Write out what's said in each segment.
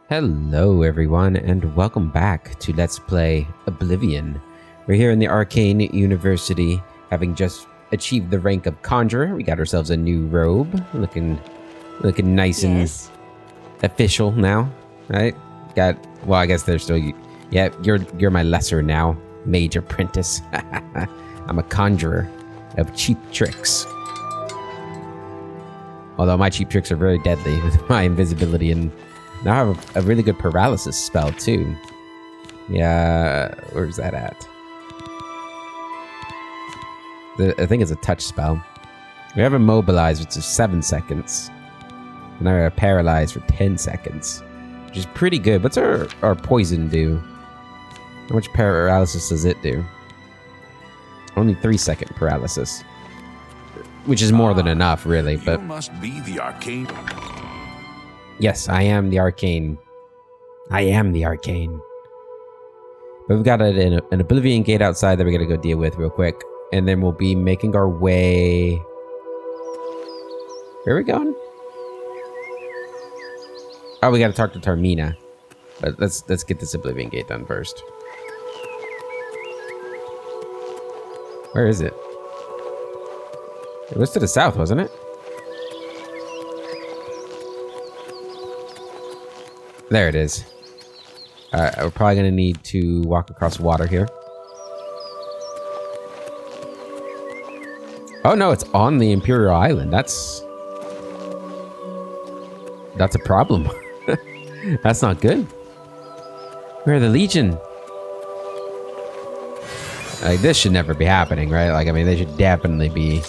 Hello everyone and welcome back to Let's Play Oblivion. We're here in the Arcane University, having just achieved the rank of Conjurer. We got ourselves a new robe, looking nice and official now, right? Well, I guess they're still, yeah, you're my lesser now, Mage Apprentice. I'm a Conjurer of cheap tricks. Although my cheap tricks are very deadly with my invisibility, and now I have a really good paralysis spell too. Yeah, where's that at? I think it's a touch spell. We have Immobilize, which is 7 seconds. And I have Paralyze for 10 seconds. Which is pretty good. What's our poison do? How much paralysis does it do? Only 3-second paralysis. Which is more than enough, really, but... You must be the arcane... Yes, I am the Arcane. I am the Arcane. But we've got an Oblivion gate outside that we're going to go deal with real quick. And then we'll be making our way... Where are we going? Oh, we got to talk to Tarmina. But let's get this Oblivion gate done first. Where is it? It was to the south, wasn't it? There it is. We're probably going to need to walk across water here. Oh no, it's on the Imperial Island. That's a problem. That's not good. Where are the Legion? Like, this should never be happening, right? Like, I mean, they should definitely be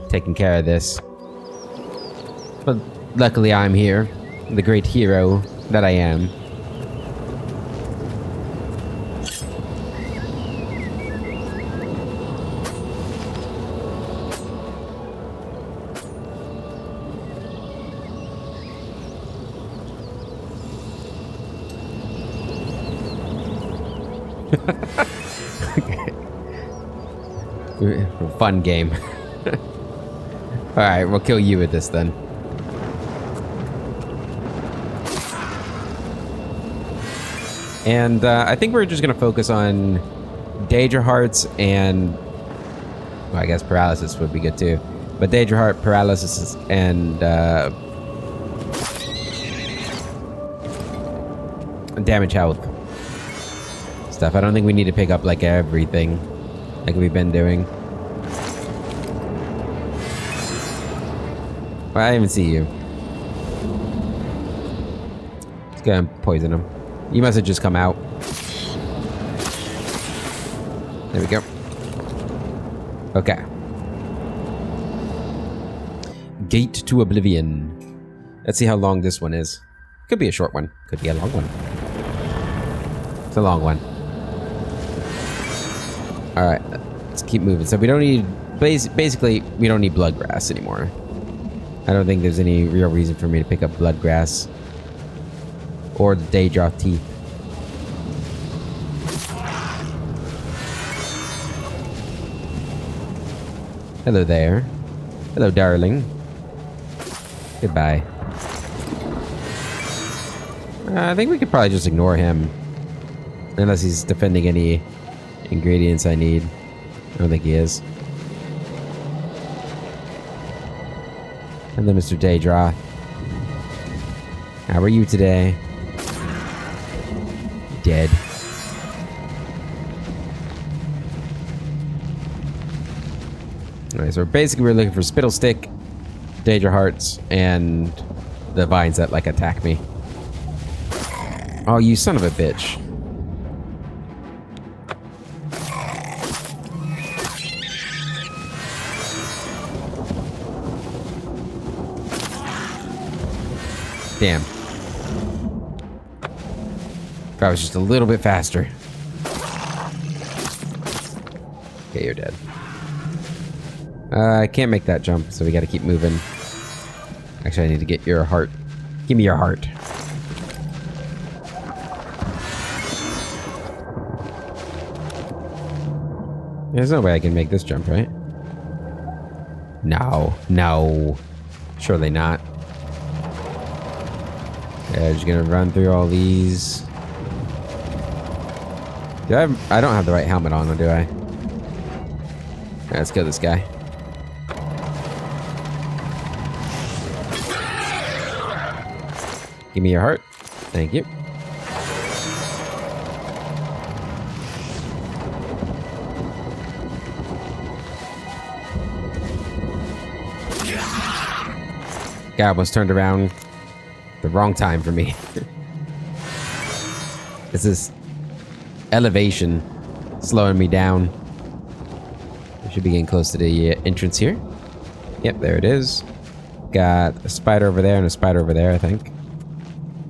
taking care of this. But luckily I'm here. The great hero that I am. Fun game. Alright, we'll kill you with this then. And I think we're just going to focus on Daedra Hearts and... Well, I guess Paralysis would be good too. But Daedra Heart, Paralysis, and... damage health stuff. I don't think we need to pick up like everything like we've been doing. Well, I didn't even see you. Let's go and poison him. You must have just come out. There we go. Okay. Gate to Oblivion. Let's see how long this one is. Could be a short one. Could be a long one. It's a long one. Alright. Let's keep moving. So we don't need... Basically, we don't need bloodgrass anymore. I don't think there's any real reason for me to pick up bloodgrass. Or the Daedra teeth. Hello there. Hello, darling. Goodbye. I think we could probably just ignore him. Unless he's defending any ingredients I need. I don't think he is. Hello, Mr. Daedra. How are you today? Dead. Alright, so basically we're looking for Spittlestick, Daedra Hearts, and the vines that like attack me. Oh, you son of a bitch. Damn. If I was just a little bit faster. Okay, you're dead. I can't make that jump, so we gotta keep moving. Actually, I need to get your heart. Give me your heart. There's no way I can make this jump, right? No. No. Surely not. Yeah, just gonna run through all these. I don't have the right helmet on, do I? Alright, let's kill this guy. Give me your heart. Thank you. Guy almost turned around the wrong time for me. It's this elevation slowing me down. I should be getting close to the entrance here. Yep, there it is. Got a spider over there and a spider over there, I think.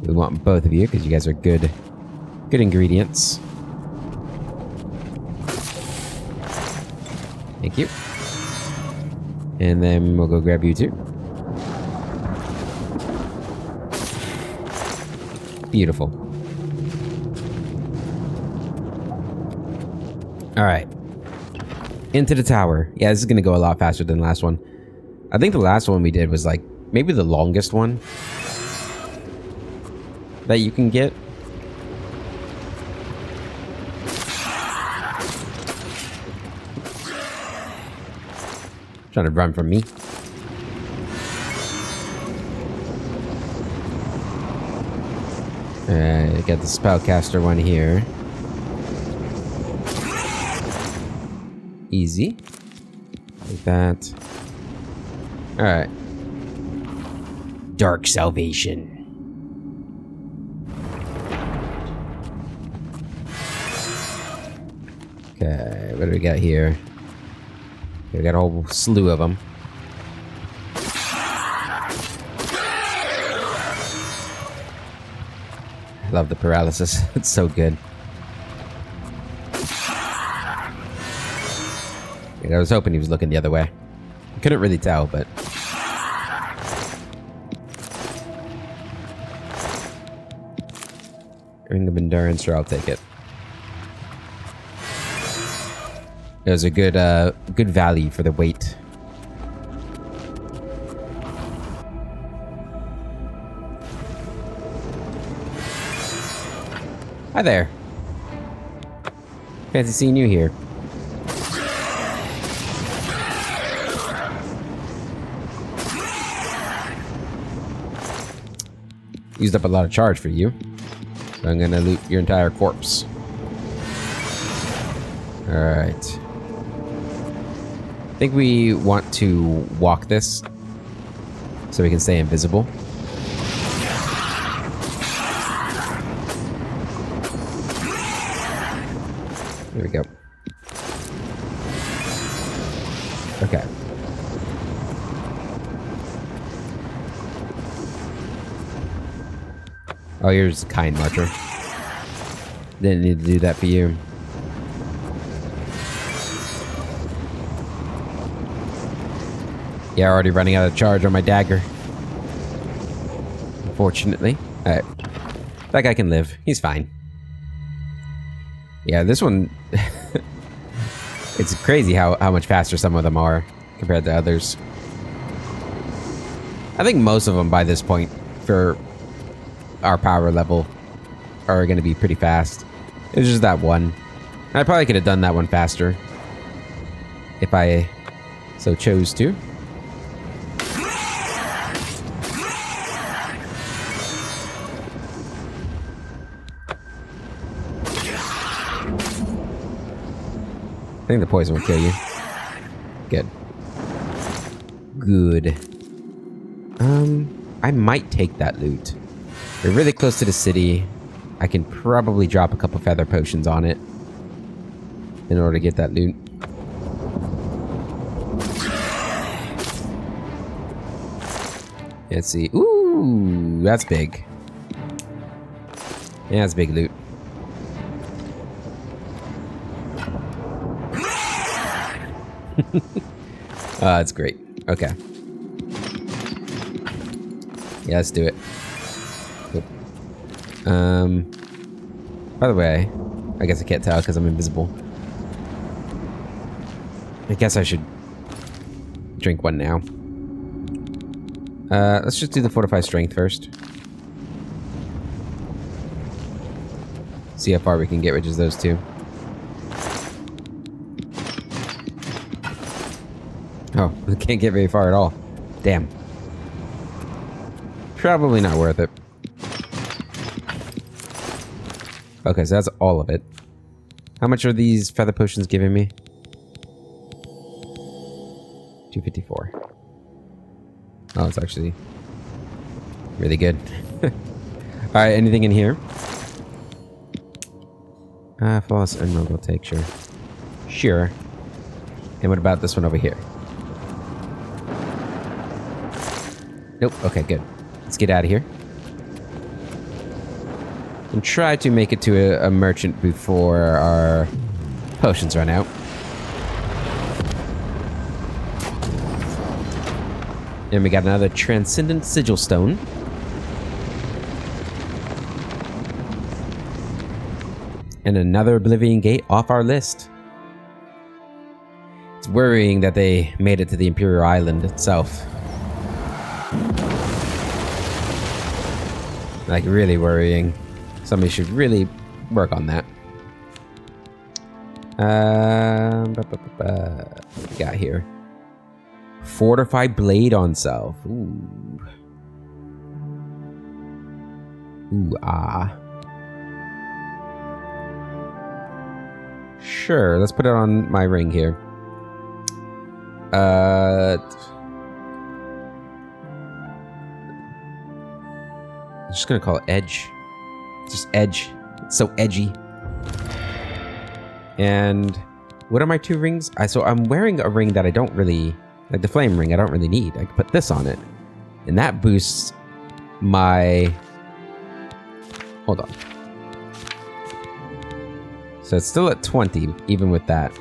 We want both of you because you guys are good ingredients. Thank you. And then we'll go grab you too. Beautiful. All right. Into the tower. Yeah, this is going to go a lot faster than the last one. I think the last one we did was like maybe the longest one that you can get. Trying to run from me. Alright, got the spellcaster one here. Easy. Like that. Alright. Dark Salvation. Okay, what do we got here? Okay, we got a whole slew of them. Love the paralysis. It's so good. I was hoping he was looking the other way. I couldn't really tell, but... Ring of Endurance, sure, I'll take it. It was a good value for the weight. Hi there. Fancy seeing you here. Used up a lot of charge for you. So I'm gonna loot your entire corpse. Alright. I think we want to walk this so we can stay invisible. There we go. Okay. Oh, here's a kind marcher. Didn't need to do that for you. Yeah, already running out of charge on my dagger. Unfortunately. Alright. That guy can live. He's fine. Yeah, this one... It's crazy how much faster some of them are compared to others. I think most of them by this point, for our power level, are going to be pretty fast. It's just that one. I probably could have done that one faster if I so chose to. I think the poison will kill you. Good. Good. I might take that loot. We're really close to the city. I can probably drop a couple feather potions on it in order to get that loot. Let's see. Ooh, that's big. Yeah, that's big loot. That's great. Okay. Yeah, let's do it. Cool. By the way, I guess I can't tell because I'm invisible. I guess I should drink one now. Let's just do the fortified strength first. See how far we can get with just those two. Oh, we can't get very far at all. Damn. Probably not worth it. Okay, so that's all of it. How much are these feather potions giving me? 254. Oh, it's actually really good. Alright, anything in here? Flawless emerald will take, sure. Sure. And what about this one over here? Nope, okay, good. Let's get out of here. And try to make it to a merchant before our potions run out. And we got another Transcendent Sigil Stone. And another Oblivion Gate off our list. It's worrying that they made it to the Imperial Island itself. Like, really worrying. Somebody should really work on that. What we got here? Fortified Blade on Self. Ooh. Ooh, ah. Sure, let's put it on my ring here. I'm just gonna call it Edge. Just Edge. It's so edgy. And what are my two rings? So I'm wearing a ring that I don't really... Like the flame ring I don't really need. I can put this on it. And that boosts my... Hold on. So it's still at 20, even with that.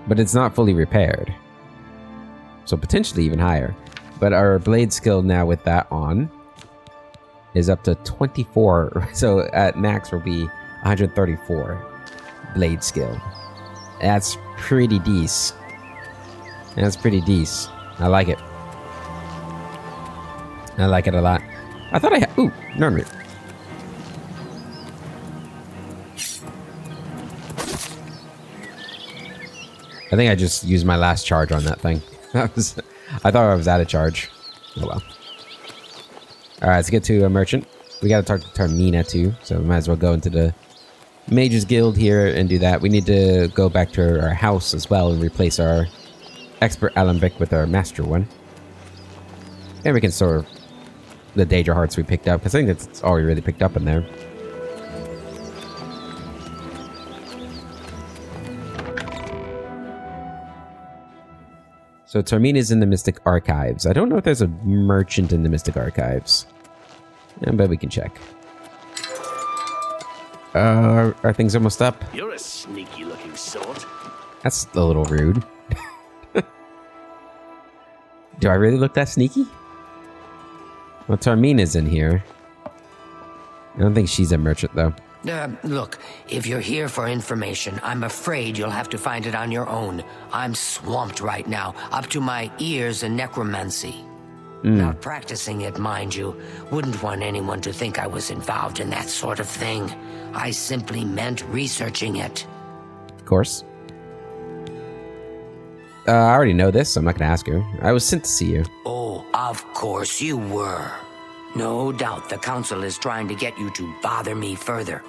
But it's not fully repaired. So potentially even higher. But our blade skill now with that on is up to 24. So at max will be 134 blade skill. That's pretty decent. That's pretty decent. I like it. I like it a lot. I thought I had... Ooh, no. I think I just used my last charge on that thing. I thought I was out of charge. Oh well. Alright, let's get to a merchant. We gotta talk to Termina too, so we might as well go into the Mages Guild here and do that. We need to go back to our house as well and replace our Expert Alembic with our Master one. And we can store the Daedra Hearts we picked up, because I think that's all we really picked up in there. So Termina's in the Mystic Archives. I don't know if there's a merchant in the Mystic Archives. Yeah, but we can check. Are things almost up? You're a sneaky looking sort. That's a little rude. Do I really look that sneaky? Well, Termina's in here. I don't think she's a merchant, though. Look, if you're here for information, I'm afraid you'll have to find it on your own. I'm swamped right now, up to my ears in necromancy. Not practicing it, mind you. Wouldn't want anyone to think I was involved in that sort of thing. I simply meant researching it. Of course. I already know this, so I'm not going to ask her. I was sent to see you. Oh, of course you were. No doubt the council is trying to get you to bother me further.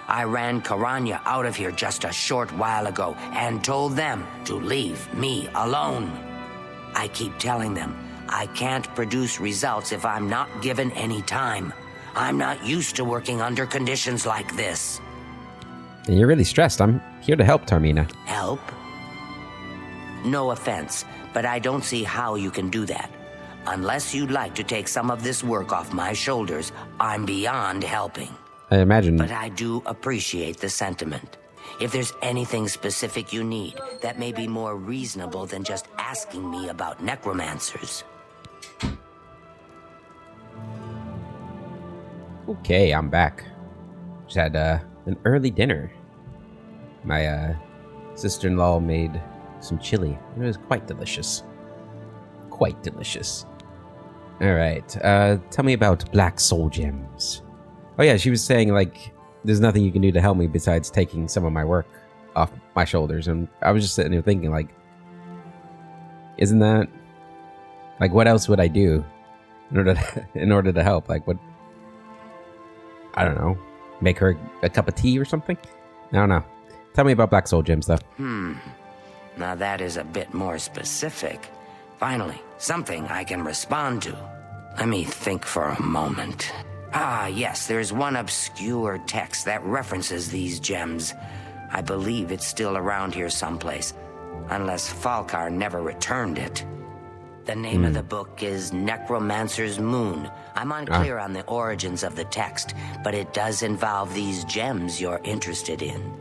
I ran Karanya out of here just a short while ago and told them to leave me alone. I keep telling them I can't produce results if I'm not given any time. I'm not used to working under conditions like this. And you're really stressed. I'm here to help, Termina. Help? No offense, but I don't see how you can do that. Unless you'd like to take some of this work off my shoulders, I'm beyond helping. I imagine. But I do appreciate the sentiment. If there's anything specific you need, that may be more reasonable than just asking me about necromancers. Okay, I'm back. Just had an early dinner. My sister-in-law made some chili. It was quite delicious. Quite delicious. All right. Tell me about Black Soul Gems. Oh yeah, she was saying like, there's nothing you can do to help me besides taking some of my work off my shoulders. And I was just sitting there thinking like, isn't that like, what else would I do in order to help? Like, what? I don't know. Make her a cup of tea or something? I don't know. Tell me about Black Soul Gems, though. Now that is a bit more specific. Finally, something I can respond to. Let me think for a moment. Ah, yes, there's one obscure text that references these gems. I believe it's still around here someplace, unless Falkar never returned it. The name of the book is Necromancer's Moon. I'm unclear on the origins of the text, but it does involve these gems you're interested in.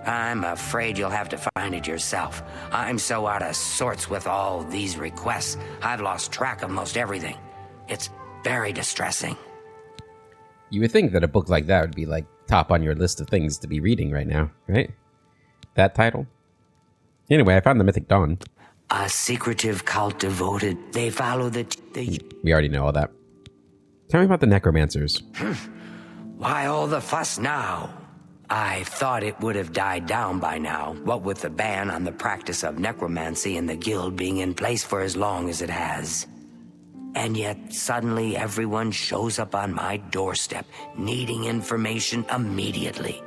I'm afraid you'll have to find it yourself. I'm so out of sorts with all these requests, I've lost track of most everything. It's very distressing. You would think that a book like that would be like top on your list of things to be reading right now, right? That title? Anyway, I found the Mythic Dawn. A secretive cult devoted. They follow the... We already know all that. Tell me about the Necromancers. Why all the fuss now? I thought it would have died down by now, what with the ban on the practice of necromancy and the guild being in place for as long as it has. And yet, suddenly everyone shows up on my doorstep, needing information immediately.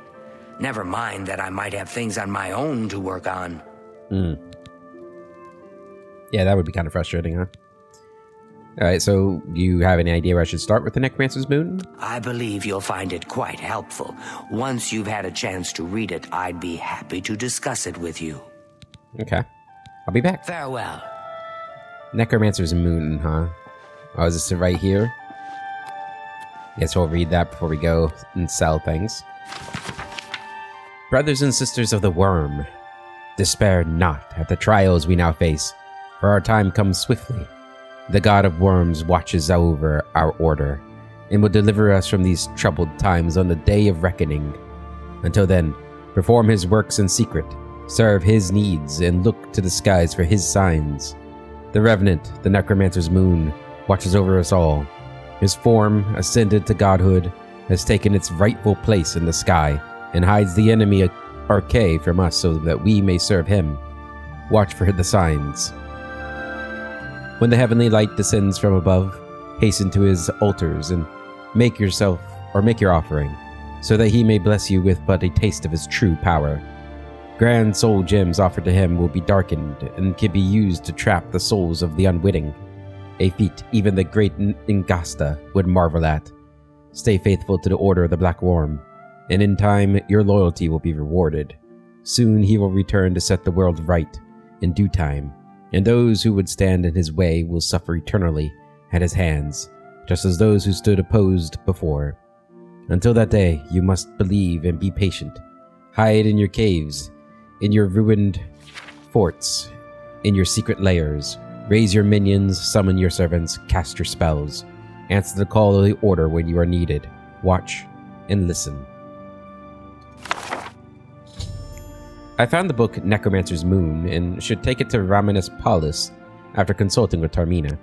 Never mind that I might have things on my own to work on. Yeah, that would be kind of frustrating, huh? Alright, so do you have any idea where I should start with the Necromancer's Moon? I believe you'll find it quite helpful. Once you've had a chance to read it, I'd be happy to discuss it with you. Okay. I'll be back. Farewell. Necromancer's Moon, huh? Oh, is this right here? Guess we'll read that before we go and sell things. Brothers and sisters of the Worm, despair not at the trials we now face, for our time comes swiftly. The God of Worms watches over our order, and will deliver us from these troubled times on the day of reckoning. Until then, perform his works in secret, serve his needs, and look to the skies for his signs. The Revenant, the Necromancer's Moon, watches over us all. His form, ascended to godhood, has taken its rightful place in the sky, and hides the enemy Arche from us so that we may serve him. Watch for the signs. When the heavenly light descends from above, hasten to his altars and make your offering, so that he may bless you with but a taste of his true power. Grand soul gems offered to him will be darkened and can be used to trap the souls of the unwitting. A feat even the great Ngasta would marvel at. Stay faithful to the order of the Black Worm, and in time your loyalty will be rewarded. Soon he will return to set the world right in due time, and those who would stand in his way will suffer eternally at his hands, just as those who stood opposed before. Until that day, you must believe and be patient. Hide in your caves, in your ruined forts, in your secret lairs. Raise your minions, summon your servants, cast your spells. Answer the call of the order when you are needed. Watch and listen. I found the book Necromancer's Moon and should take it to Raminus Paulus after consulting with Tarmina.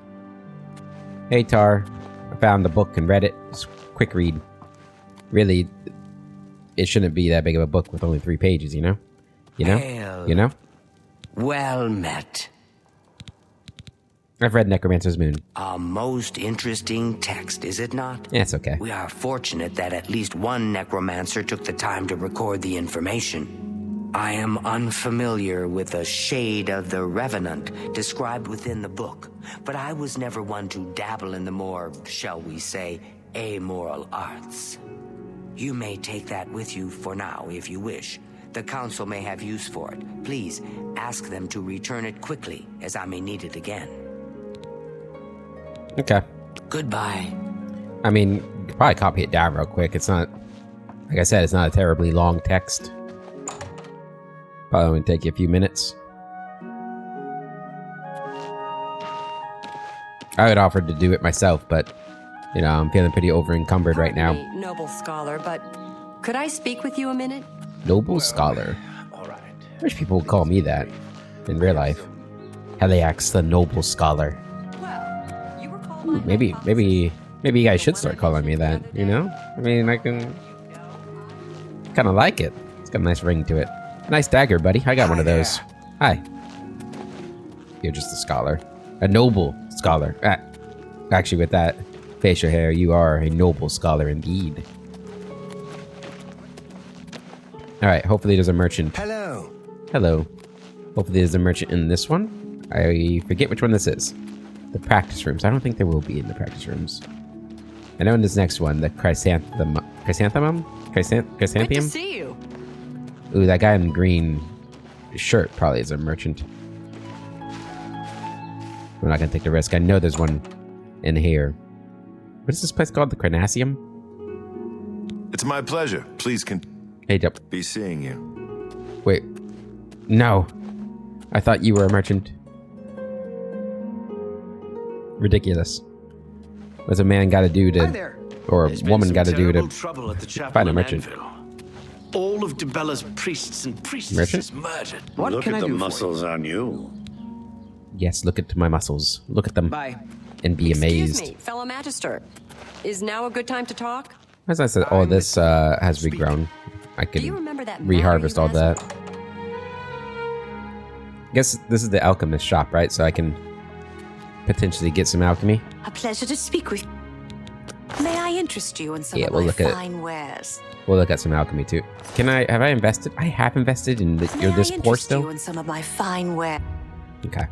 Hey Tar, I found the book and read it. Just quick read. Really, it shouldn't be that big of a book with only 3 pages, you know? Hail. You know? Well met. I've read Necromancer's Moon. A most interesting text, is it not? Yeah, it's okay. We are fortunate that at least one necromancer took the time to record the information. I am unfamiliar with the shade of the Revenant described within the book, but I was never one to dabble in the more, shall we say, amoral arts. You may take that with you for now if you wish. The council may have use for it. Please ask them to return it quickly, as I may need it again. Okay. Goodbye. I mean, you could probably copy it down real quick. It's not, like I said, it's not a terribly long text. Probably only take you a few minutes. I would offer to do it myself, but, you know, I'm feeling pretty over-encumbered right now. Pardon me, noble scholar, but could I speak with you a minute? Noble scholar. All right. I wish people would call me that in real life. Heliax the noble scholar. Well, you were called Maybe Maybe you guys should start calling me that, you know? I mean, I can kind of like it. It's got a nice ring to it. Nice dagger, buddy. I got one of those. Hi. You're just a scholar. A noble scholar. Actually, with that facial hair, you are a noble scholar indeed. Alright, hopefully there's a merchant. Hello. Hello. Hopefully there's a merchant in this one. I forget which one this is. The practice rooms. I don't think there will be in the practice rooms. I know in this next one, the chrysanthemum? Good to Chrysanthemum? see you. Ooh, that guy in green shirt probably is a merchant. We're not gonna take the risk. I know there's one in here. What is this place called? The Cranacium? It's my pleasure. Please Hey, Dope. be seeing you. Wait. No. I thought you were a merchant. Ridiculous. What's a man gotta do to... Or a There's been woman some gotta do to terrible trouble at the chapel find a in merchant? Anvil. All of DeBella's priests and priestesses murdered. What Look can at I the do for muscles on you. Yes, look at my muscles. Look at them. Bye. And be amazed. Excuse me, fellow Magister. Is now a good time to talk? As I said, all this has regrown. I Do you can remember that reharvest all matter you that. I guess this is the alchemist shop, right? So I can potentially get some alchemy. A pleasure to speak with you. May I interest you in some Yeah, of we'll my look at it. fine wares? We'll look at some alchemy too. Have I invested? I have invested in May you're this I poor interest you still? in some of my fine wares? Okay.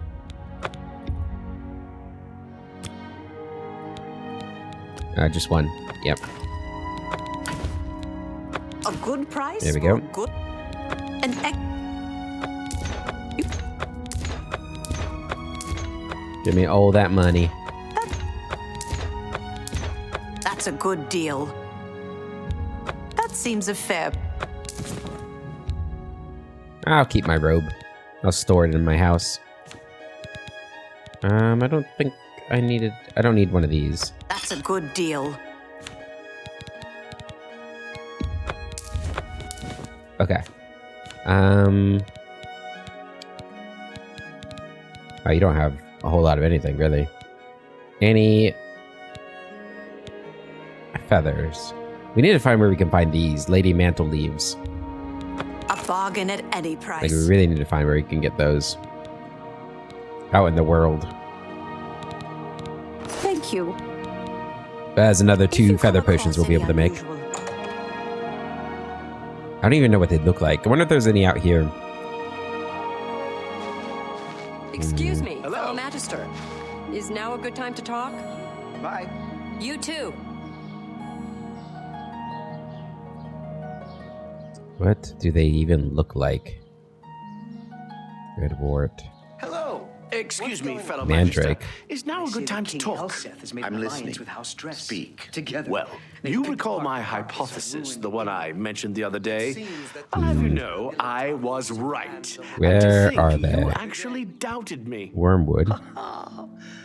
Just one. Yep. A good price? There we go. for a Good. An Give me all that money. That's a good deal. That seems a fair. I'll keep my robe. I'll store it in my house. I don't think I don't need one of these. That's a good deal. Okay. Oh, you don't have a whole lot of anything, really. Any feathers? We need to find where we can find these Lady Mantle leaves. A bargain at any price. Like, we really need to find where we can get those out in the world. Thank you. As another If you 2 feather come potions across we'll be able to any make. unusual- I don't even know what they'd look like. I wonder if there's any out here. Excuse me, Hello. fellow Magister. Is now a good time to talk? Bye. You too. What do they even look like? Red wart. Hello. Excuse me, fellow Mandrake. Magister. Is now a good time to talk? I'm listening. Speak. Together. Well, you recall my hypothesis, the one I mentioned the other day? I'll have you know, I was right. Where And to think are they? You actually doubted me. Wormwood.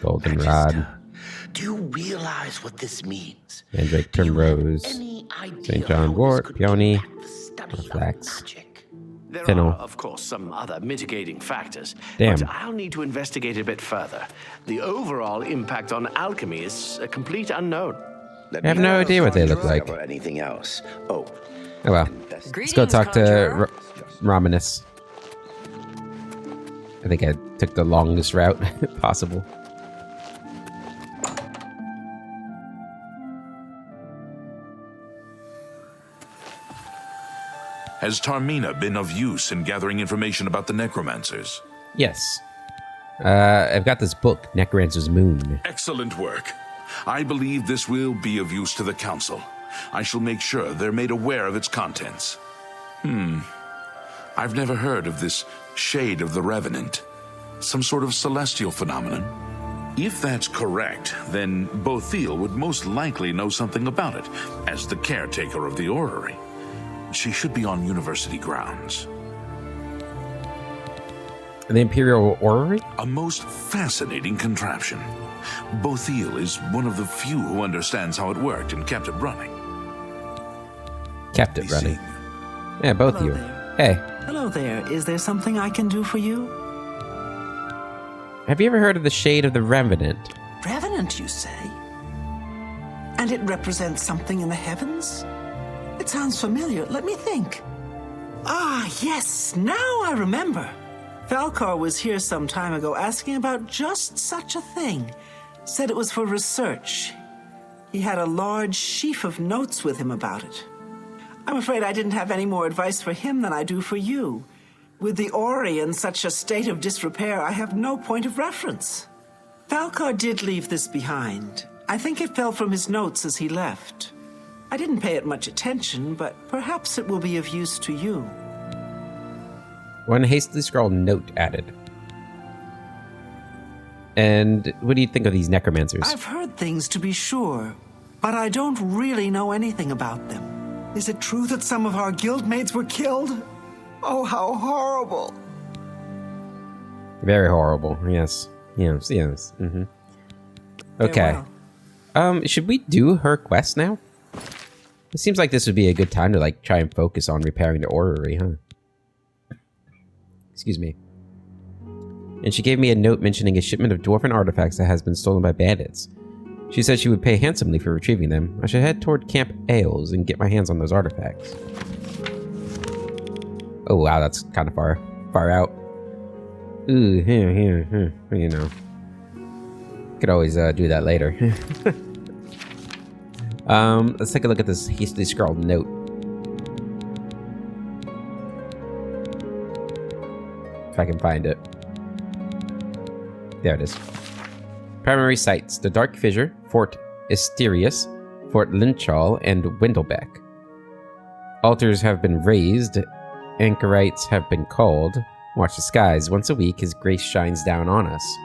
Goldenrod. Do you realize what this means? Mandrake Primrose. Any idea St. John how wort. this could Peony. impact the study of Flax. magic? There Fennel. are, of course, some other mitigating factors. Damn. But I'll need to investigate a bit further. The overall impact on alchemy is a complete unknown. Let I have me no know idea what they if look you like. discover anything else. Oh, Oh well. invest- Let's go talk to Conjurer. Romanus. I think I took the longest route possible. Has Tarmina been of use in gathering information about the necromancers? Yes. I've got this book, Necromancer's Moon. Excellent work. I believe this will be of use to the Council. I shall make sure they're made aware of its contents. I've never heard of this Shade of the Revenant. Some sort of celestial phenomenon? If that's correct, then Bothiel would most likely know something about it, as the caretaker of the orrery. She should be on university grounds. The Imperial Orrery? A most fascinating contraption. Bothiel is one of the few who understands how it worked and kept it running. Kept it Be running. seeing you. Yeah, both of you. Hey, Hello there. Is there something I can do for you? have you ever heard of the Shade of the Revenant? Revenant, you say? And it represents something in the heavens? It sounds familiar. Let me think. Ah, yes, now I remember. Falcar was here some time ago asking about just such a thing. Said it was for research. He had a large sheaf of notes with him about it. I'm afraid I didn't have any more advice for him than I do for you. With the Ori in such a state of disrepair, I have no point of reference. Falcar did leave this behind. I think it fell from his notes as he left. I didn't pay it much attention, but perhaps it will be of use to you. One hastily scrawled note added. And what do you think of these necromancers? I've heard things to be sure, but I don't really know anything about them. Is it true that some of our guildmates were killed? Oh, how horrible. Very horrible, yes. Yes. Mm-hmm. Okay. Should we do her quest now? It seems like this would be a good time to, like, try and focus on repairing the orrery, huh? Excuse me. And she gave me a note mentioning a shipment of dwarven artifacts that has been stolen by bandits. She said she would pay handsomely for retrieving them. I should head toward Camp Ailes and get my hands on those artifacts. Oh, wow, that's kind of far out. Ooh, you know. Could always do that later. Let's take a look at this hastily scrawled note. If I can find it. There it is. Primary sites: the Dark Fissure, Fort Asterius, Fort Linchal, and Windlebeck. Altars have been raised. Anchorites have been called. Watch the skies. Once a week, his grace shines down on us.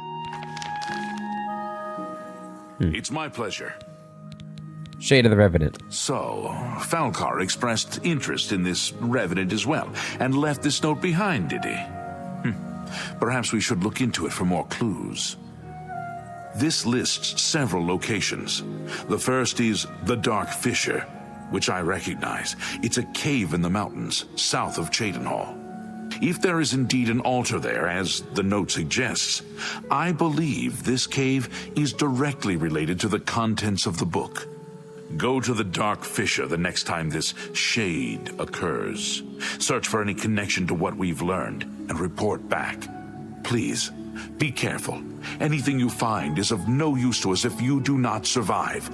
It's my pleasure. Shade of the Revenant. So, Falcar expressed interest in this Revenant as well, and left this note behind, did he? Perhaps we should look into it for more clues. This lists several locations. The first is the Dark Fissure, which I recognize. It's a cave in the mountains, south of Cheydinhal. If there is indeed an altar there, as the note suggests, I believe this cave is directly related to the contents of the book. Go to the Dark Fissure the next time this shade occurs. Search for any connection to what we've learned and report back. Please, be careful. Anything you find is of no use to us if you do not survive.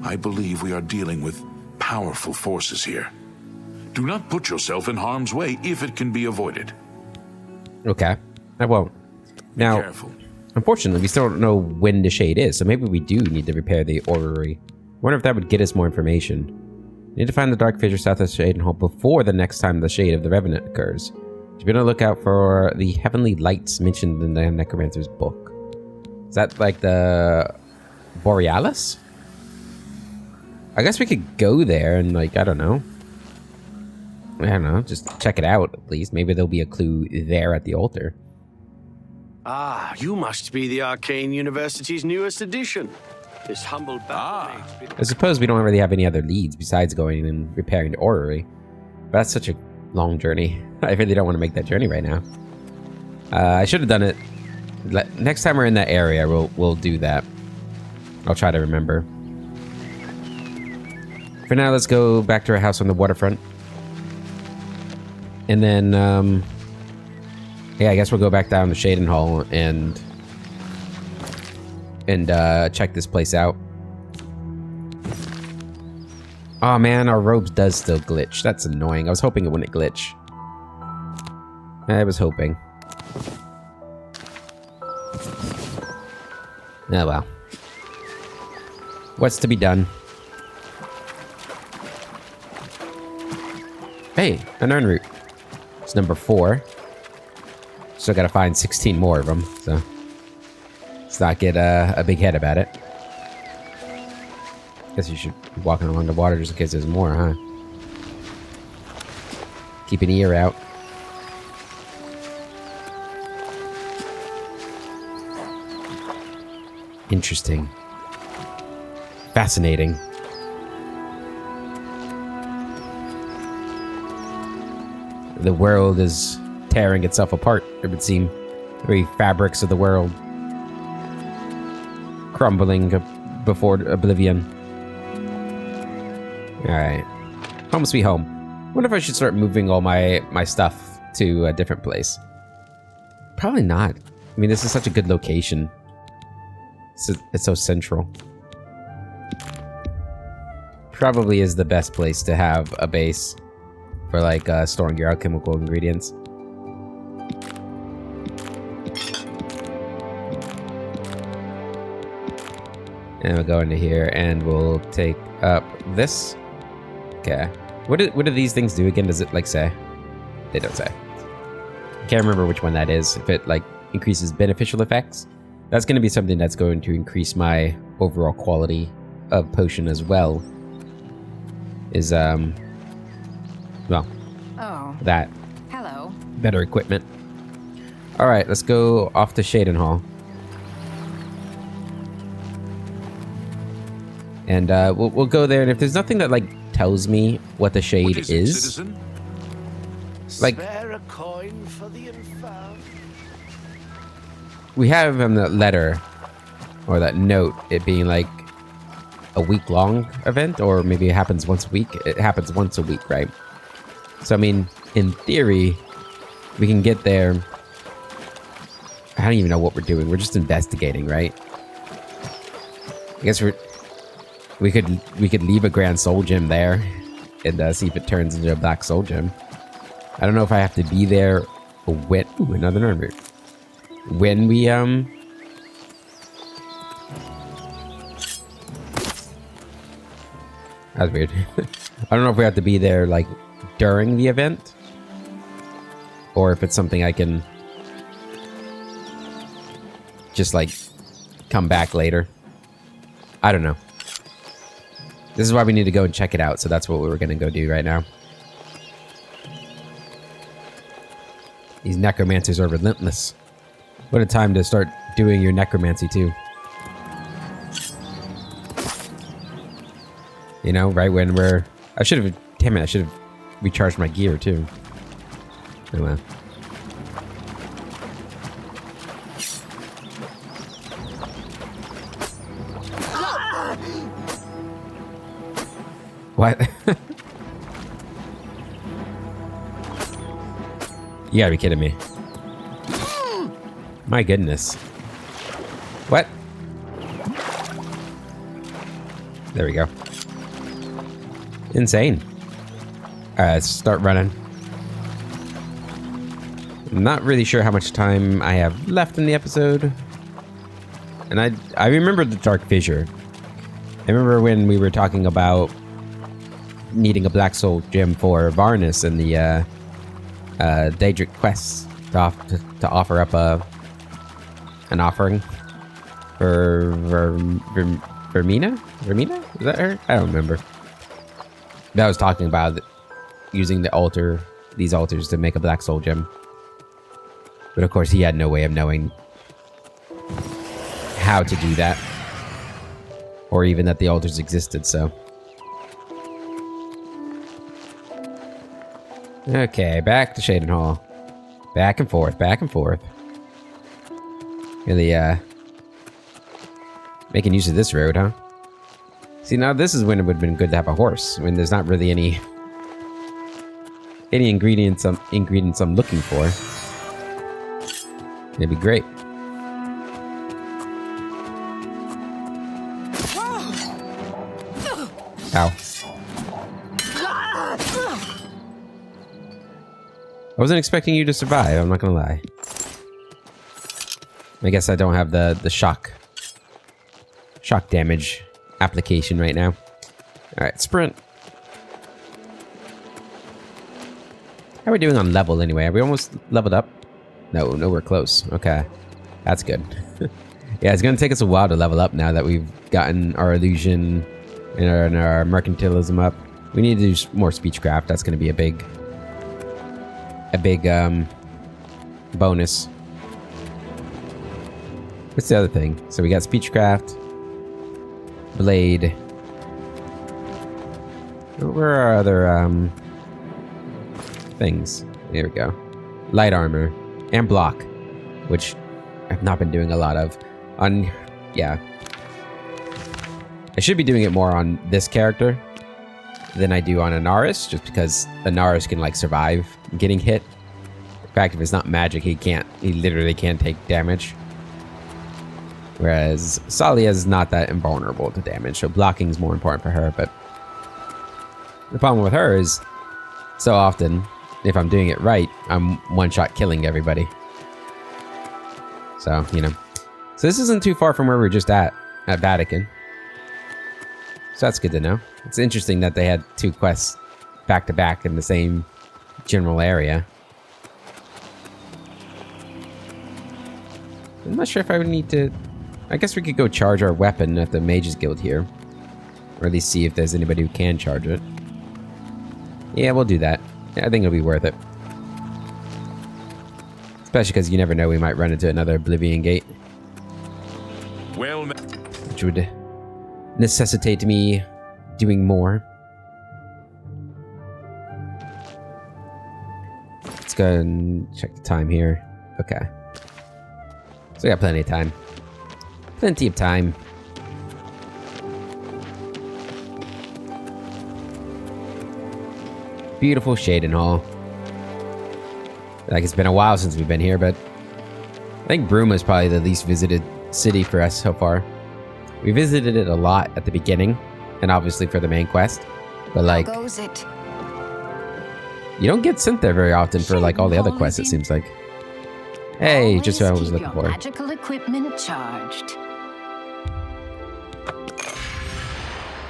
I believe we are dealing with powerful forces here. Do not put yourself in harm's way if it can be avoided. Okay, I won't. Now, be careful. Unfortunately, we still don't know when the shade is, so maybe we do need to repair the orrery. Wonder if that would get us more information. We need to find the Dark Fissure south of Cheydinhal before the next time the Shade of the Revenant occurs. Be on the lookout for the heavenly lights mentioned in the Necromancer's book. Is that like the Borealis? I guess we could go there and, like, I don't know, just check it out at least. Maybe there'll be a clue there at the altar. Ah, you must be the Arcane University's newest addition. This humble battle. I suppose we don't really have any other leads besides going and repairing the orrery. But that's such a long journey. I really don't want to make that journey right now. I should have done it. Next time we're in that area, we'll do that. I'll try to remember. For now, let's go back to our house on the waterfront. And then, yeah, I guess we'll go back down to Cheydinhal and check this place out. Oh man, our robes does still glitch. That's annoying. I was hoping it wouldn't glitch. I was hoping. Oh well. What's to be done? Hey, an urn root. It's number 4. Still gotta find 16 more of them, so let's not get a big head about it. Guess you should be walking along the water just in case there's more, huh? Keep an ear out. Interesting. Fascinating. The world is tearing itself apart, it would seem. The very fabrics of the world crumbling before Oblivion. Alright. Home sweet home. Wonder if I should start moving all my stuff to a different place. Probably not. I mean, this is such a good location. It's so central. Probably is the best place to have a base for like storing your alchemical ingredients. And we'll go into here and we'll take up this. Okay. What do these things do again? Does it like say? They don't say. Can't remember which one that is. If it like increases beneficial effects, that's going to be something that's going to increase my overall quality of potion as well. Is well, that. Hello. Better equipment. All right, let's go off to Shaden Hall. And we'll go there, and if there's nothing that like tells me what the shade is, like Spare a coin for the infirm. we have on the letter or that note it being like a week-long event, or maybe it happens once a week. It happens once a week, right? So I mean, in theory, we can get there. I don't even know what we're doing. We're just investigating, right? I guess we could leave a Grand Soul Gem there and see if it turns into a Black Soul Gem. I don't know if I have to be there when... Ooh, another number. When we, That's weird. I don't know if we have to be there, like, during the event. Or if it's something I can... just, like, come back later. I don't know. This is why we need to go and check it out, so that's what we're gonna go do right now. These necromancers are relentless. What a time to start doing your necromancy too. You know, right when we're... I should have... Damn it, I should have recharged my gear too. Oh well. What? You gotta be kidding me. My goodness. What? There we go. Insane. Alright, let's start running. I'm not really sure how much time I have left in the episode. And I remember the Dark Fissure. I remember when we were talking about needing a Black Soul Gem for Varnus and the Daedric quests to offer up an offering for Vermina? Vermina? Is that her? I don't remember. That was talking about using these altars to make a Black Soul Gem. But of course he had no way of knowing how to do that. Or even that the altars existed, so... Okay, back to Shaden Hall. Back and forth, back and forth. Really, making use of this road, huh? See, now this is when it would have been good to have a horse. When there's not really any ingredients I'm looking for. It'd be great. Ow. I wasn't expecting you to survive, I'm not gonna lie. I guess I don't have the shock damage application right now. Alright, sprint. How are we doing on level anyway? Are we almost leveled up? No, nowhere close. Okay. That's good. Yeah, it's gonna take us a while to level up now that we've gotten our illusion and our mercantilism up. We need to do more speechcraft. That's gonna be a big bonus. What's the other thing? So we got speechcraft, blade. Where are our other things? There we go. Light armor and block, which I've not been doing a lot of. Yeah, I should be doing it more on this character, than I do on Anaris, just because Anaris can like survive getting hit. In fact, if it's not magic, he literally can't take damage. Whereas Salia is not that invulnerable to damage, so blocking is more important for her. But the problem with her is, so often, if I'm doing it right, I'm one-shot killing everybody. So, you know. So this isn't too far from where we were just at Vatican. So that's good to know. It's interesting that they had 2 quests back-to-back in the same general area. I'm not sure if I would need to... I guess we could go charge our weapon at the Mages Guild here. Or at least see if there's anybody who can charge it. Yeah, we'll do that. I think it'll be worth it. Especially because you never know, we might run into another Oblivion gate. Well, which would necessitate me doing more. Let's go and check the time here. Okay. So we got plenty of time. Plenty of time. Beautiful Shaden Hall. Like, it's been a while since we've been here, but I think Bruma is probably the least visited city for us so far. We visited it a lot at the beginning, and obviously for the main quest. But like, How goes it? you don't get sent there very often for like all the other quests, it seems like. Hey, just what I was looking for. Magical equipment charged.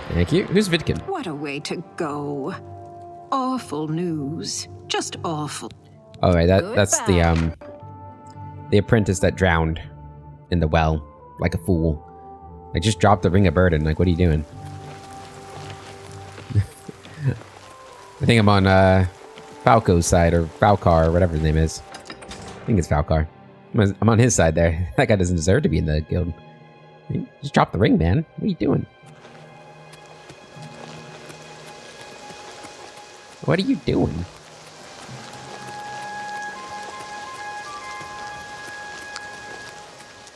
Thank you. Who's Vidkin? What a way to go. Awful news. Just awful. Oh, right, that's the apprentice that drowned in the well like a fool. Like, just drop the ring of burden. Like, what are you doing? I think I'm on Falco's side, or Falcar, or whatever his name is. I think it's Falcar. I'm on his side there. That guy doesn't deserve to be in the guild. Just drop the ring, man. What are you doing? What are you doing?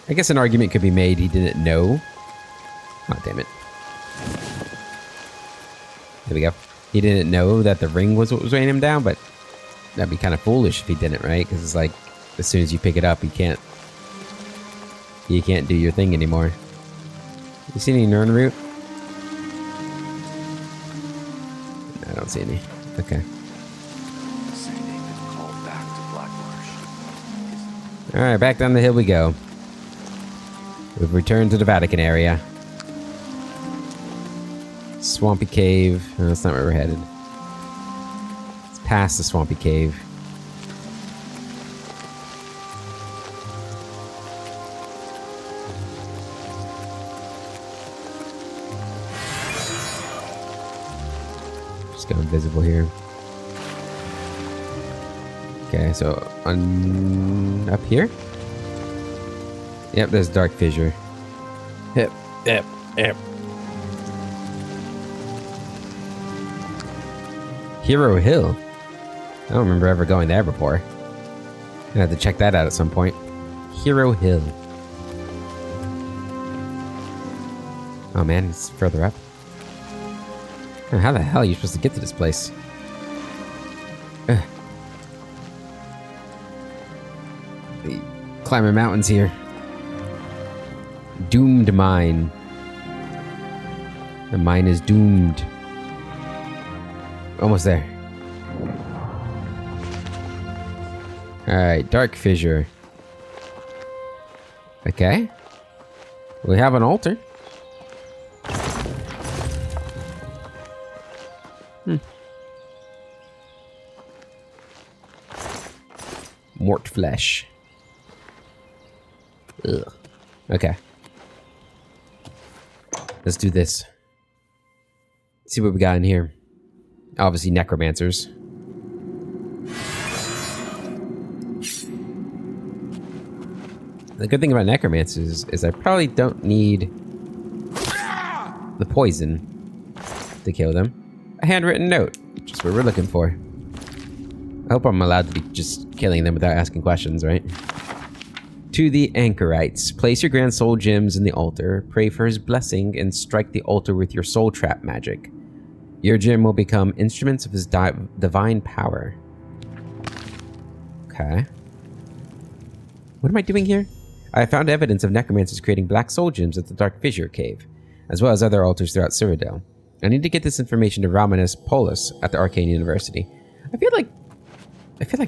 I guess an argument could be made he didn't know. Oh, damn it. There we go. He didn't know that the ring was what was weighing him down, but that'd be kind of foolish if he didn't, right? Because it's like, as soon as you pick it up, you can't do your thing anymore. You see any Nern root? I don't see any. Okay. Alright, back down the hill we go. We've returned to the Vatican area. Swampy Cave. No, that's not where we're headed. It's past the Swampy Cave. Just go invisible here. Okay, so up here? Yep, there's Dark Fissure. Yep. Hero Hill. I don't remember ever going there before. I have to check that out at some point. Hero Hill. Oh man, it's further up. How the hell are you supposed to get to this place? Ugh. Climbing mountains here. Doomed mine. The mine is doomed. Almost there. Alright, Dark Fissure. Okay. We have an altar. Mort flesh. Ugh. Okay. Let's do this. See what we got in here. Obviously, necromancers. The good thing about necromancers is I probably don't need the poison to kill them. A handwritten note, just what we're looking for. I hope I'm allowed to be just killing them without asking questions, right? To the Anchorites, place your grand soul gems in the altar, pray for his blessing, and strike the altar with your soul trap magic. Your gem will become instruments of his divine power. Okay. What am I doing here? I have found evidence of necromancers creating black soul gems at the Dark Fissure Cave, as well as other altars throughout Cyrodiil. I need to get this information to Romanus Polus at the Arcane University. I feel like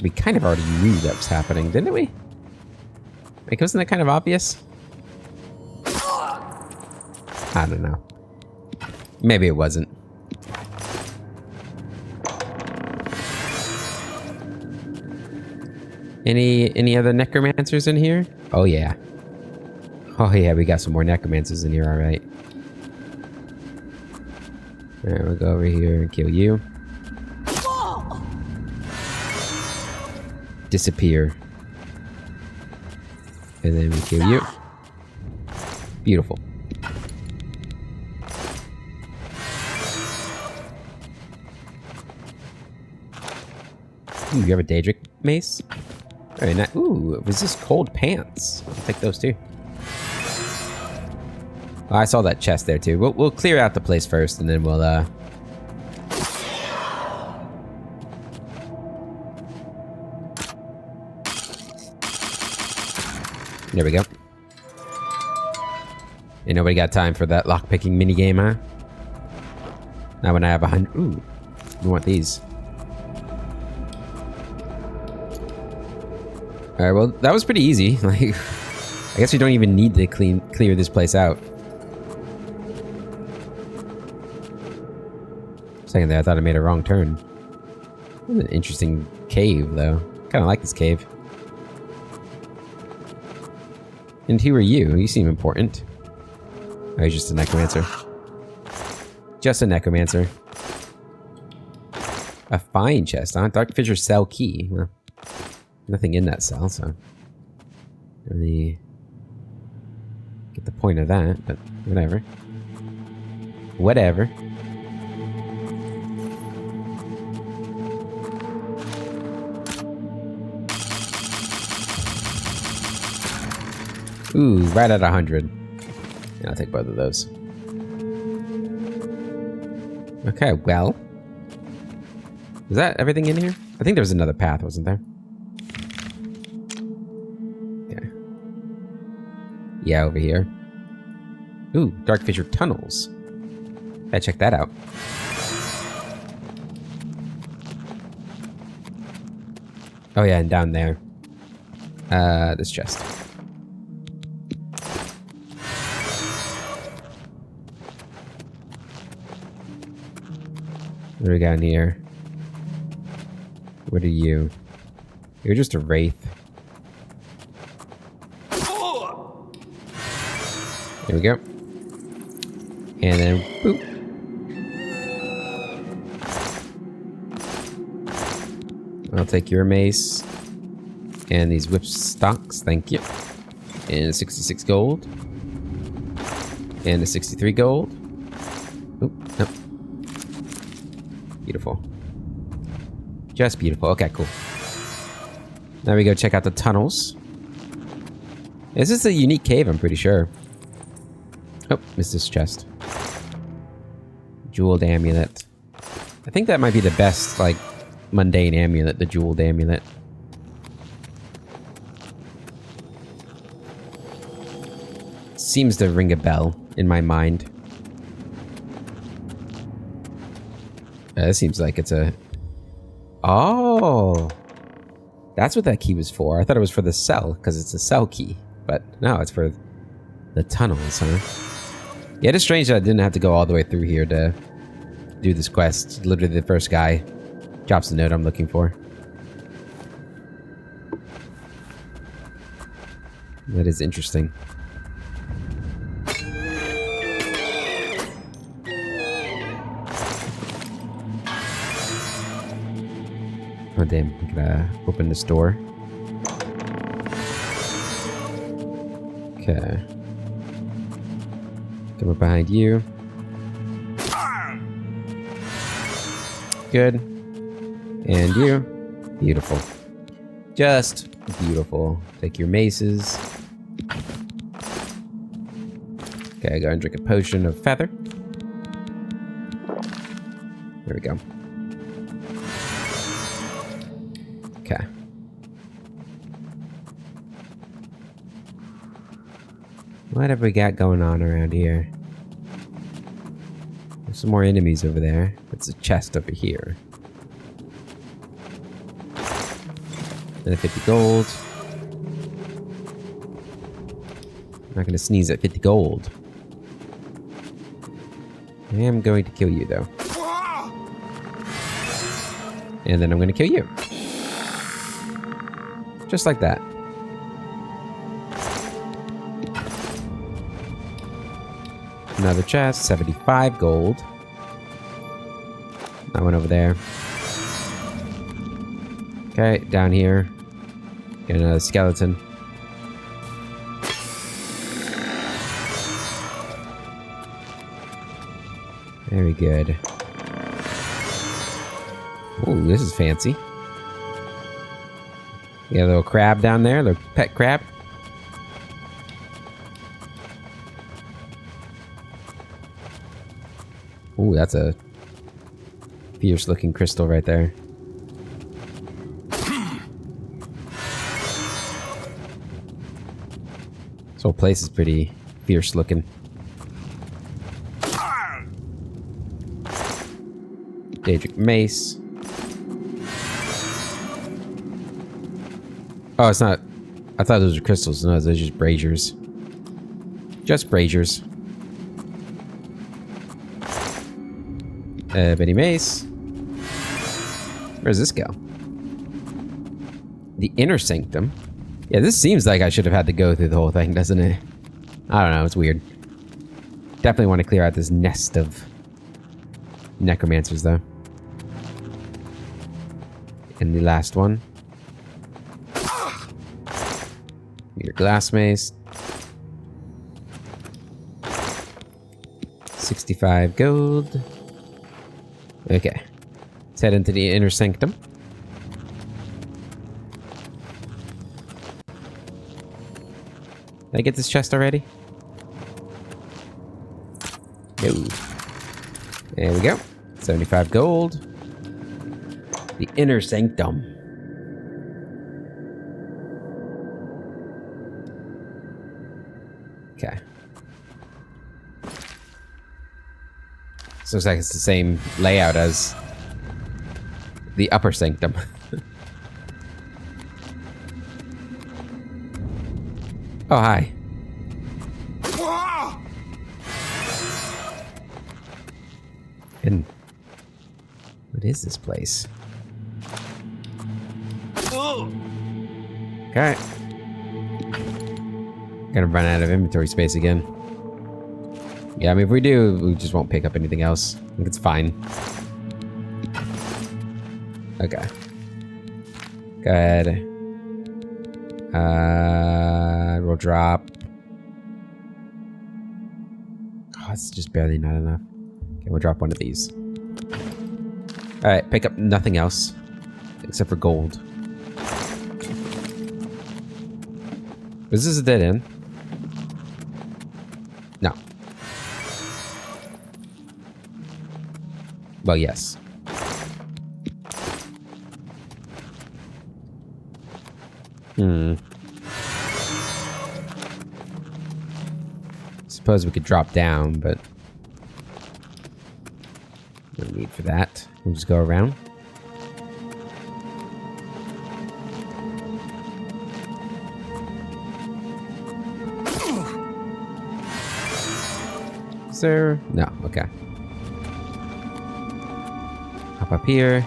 we kind of already knew that was happening, didn't we? Like, wasn't that kind of obvious? I don't know. Maybe it wasn't. Any other necromancers in here? Oh yeah. Oh yeah, we got some more necromancers in here, alright. Alright, we'll go over here and kill you. Disappear. And then we kill you. Beautiful. Ooh, you have a Daedric mace? Very nice. Ooh, resist cold pants. I'll take those too. Oh, I saw that chest there too. We'll clear out the place first, and then we'll There we go. Ain't nobody got time for that lockpicking minigame, huh? Now when I have 100... Ooh, we want these. Alright, well, that was pretty easy. Like, I guess we don't even need to clear this place out. Second there, I thought I made a wrong turn. What an interesting cave, though. Kind of like this cave. And who are you? You seem important. Oh, you're just a necromancer. Just a necromancer. A fine chest, huh? Dark Fissure cell key. Well, nothing in that cell, so... don't really get the point of that, but whatever. Whatever. Ooh, right at 100. Yeah, I'll take both of those. Okay, well. Is that everything in here? I think there was another path, wasn't there? Okay. Yeah, over here. Ooh, Dark Fissure tunnels. Gotta check that out. Oh yeah, and down there. This chest. What do we got in here? What are you? You're just a wraith. There we go. And then, boop. I'll take your mace. And these whip stocks, thank you. And 66 gold. And a 63 gold. Oop, nope. Beautiful. Just beautiful. Okay, cool. Now we go check out the tunnels. This is a unique cave, I'm pretty sure. Oh, missed this chest. Jeweled amulet. I think that might be the best, like, mundane amulet, the jeweled amulet. Seems to ring a bell in my mind. It seems like it's a... Oh! That's what that key was for. I thought it was for the cell, because it's a cell key. But no, it's for the tunnels, huh? Yeah, it is strange that I didn't have to go all the way through here to do this quest. Literally the first guy drops the note I'm looking for. That is interesting. Oh damn, I gotta open this door. Okay. Come up behind you. Good. And you. Beautiful. Just beautiful. Take your maces. Okay, go and drink a potion of feather. There we go. Okay. What have we got going on around here? There's some more enemies over there. It's a chest over here. And 50 gold. I'm not gonna sneeze at 50 gold. I am going to kill you, though. And then I'm gonna kill you. Just like that. Another chest, 75 gold. That one over there. Okay, down here. Get another skeleton. Very good. Ooh, this is fancy. You got a little crab down there, a little pet crab. Ooh, that's a fierce looking crystal right there. This whole place is pretty fierce looking. Daedric mace. Oh, it's not. I thought those were crystals. No, those are just braziers. Just braziers. Betty Mace. Where does this go? The Inner Sanctum. Yeah, this seems like I should have had to go through the whole thing, doesn't it? I don't know, it's weird. Definitely want to clear out this nest of necromancers, though. And the last one. Meter glass mace. 65 gold. Okay. Let's head into the Inner Sanctum. Did I get this chest already? No. There we go. 75 gold. The Inner Sanctum. Okay. So looks like it's the same layout as the Upper Sanctum. Oh, hi. And what is this place? Okay. Gonna run out of inventory space again. Yeah, I mean, if we do, we just won't pick up anything else. I think it's fine. Okay. Go ahead. We'll drop. Oh, it's just barely not enough. Okay, we'll drop one of these. Alright, pick up nothing else. Except for gold. Is this a dead end? No. Well, yes. Suppose we could drop down, but no need for that. We'll just go around. Is there? No, okay. Hop up here.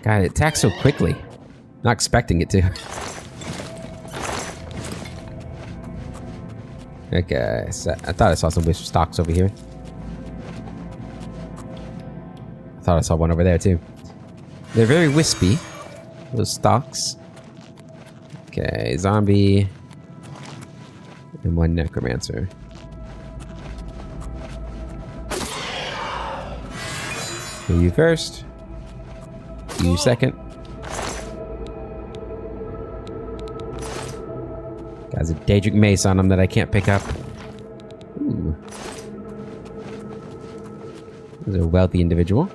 God, it attacks so quickly. Not expecting it to. Okay, so I thought I saw some wisp stalks over here. I thought I saw one over there too. They're very wispy, those stalks. Okay, zombie. And one necromancer. You first. You second. Has a Daedric mace on him that I can't pick up. Ooh. He's a wealthy individual.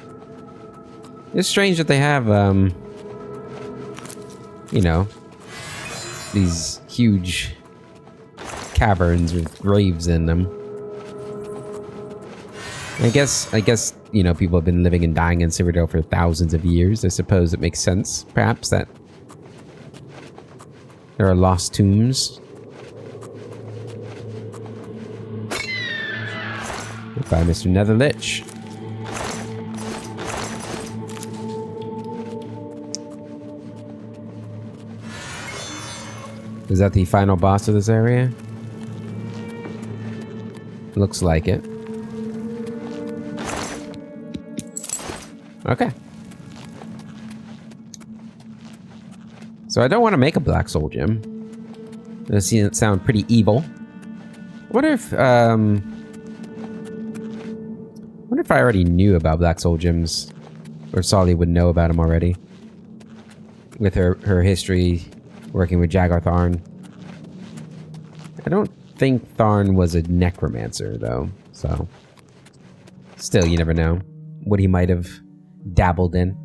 It's strange that they have, you know, these huge caverns with graves in them. I guess, you know, people have been living and dying in Cyrodiil for thousands of years. I suppose it makes sense, perhaps, that there are lost tombs. Goodbye, Mr. Netherlich. Is that the final boss of this area? Looks like it. Okay. So I don't want to make a Black Soul Gem. It sound pretty evil. I wonder if I already knew about Black Soul Gems, or Solly would know about them already. With her history working with Jagar Tharn. I don't think Tharn was a necromancer though, so still, you never know what he might have dabbled in,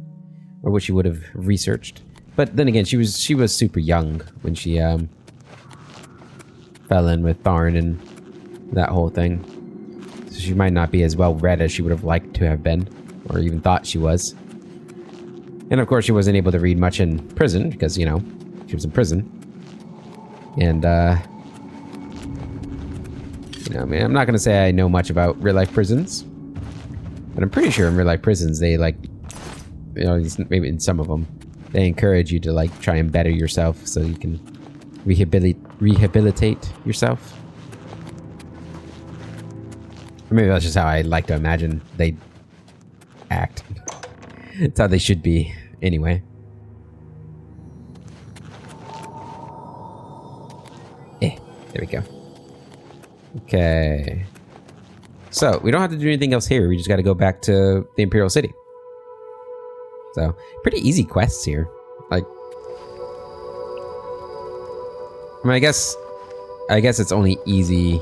or what she would have researched. But then again, she was super young when she fell in with Tharn and that whole thing. So she might not be as well read as she would have liked to have been, or even thought she was. And of course, she wasn't able to read much in prison because, you know, she was in prison. And you know, I mean, I'm not gonna say I know much about real life prisons, but I'm pretty sure in real life prisons they, like, you know, maybe in some of them, they encourage you to, like, try and better yourself so you can rehabilitate yourself. Or maybe that's just how I like to imagine they act. It's how they should be, anyway. There we go. Okay. So, we don't have to do anything else here. We just got to go back to the Imperial City. So, pretty easy quests here. Like, I mean, I guess it's only easy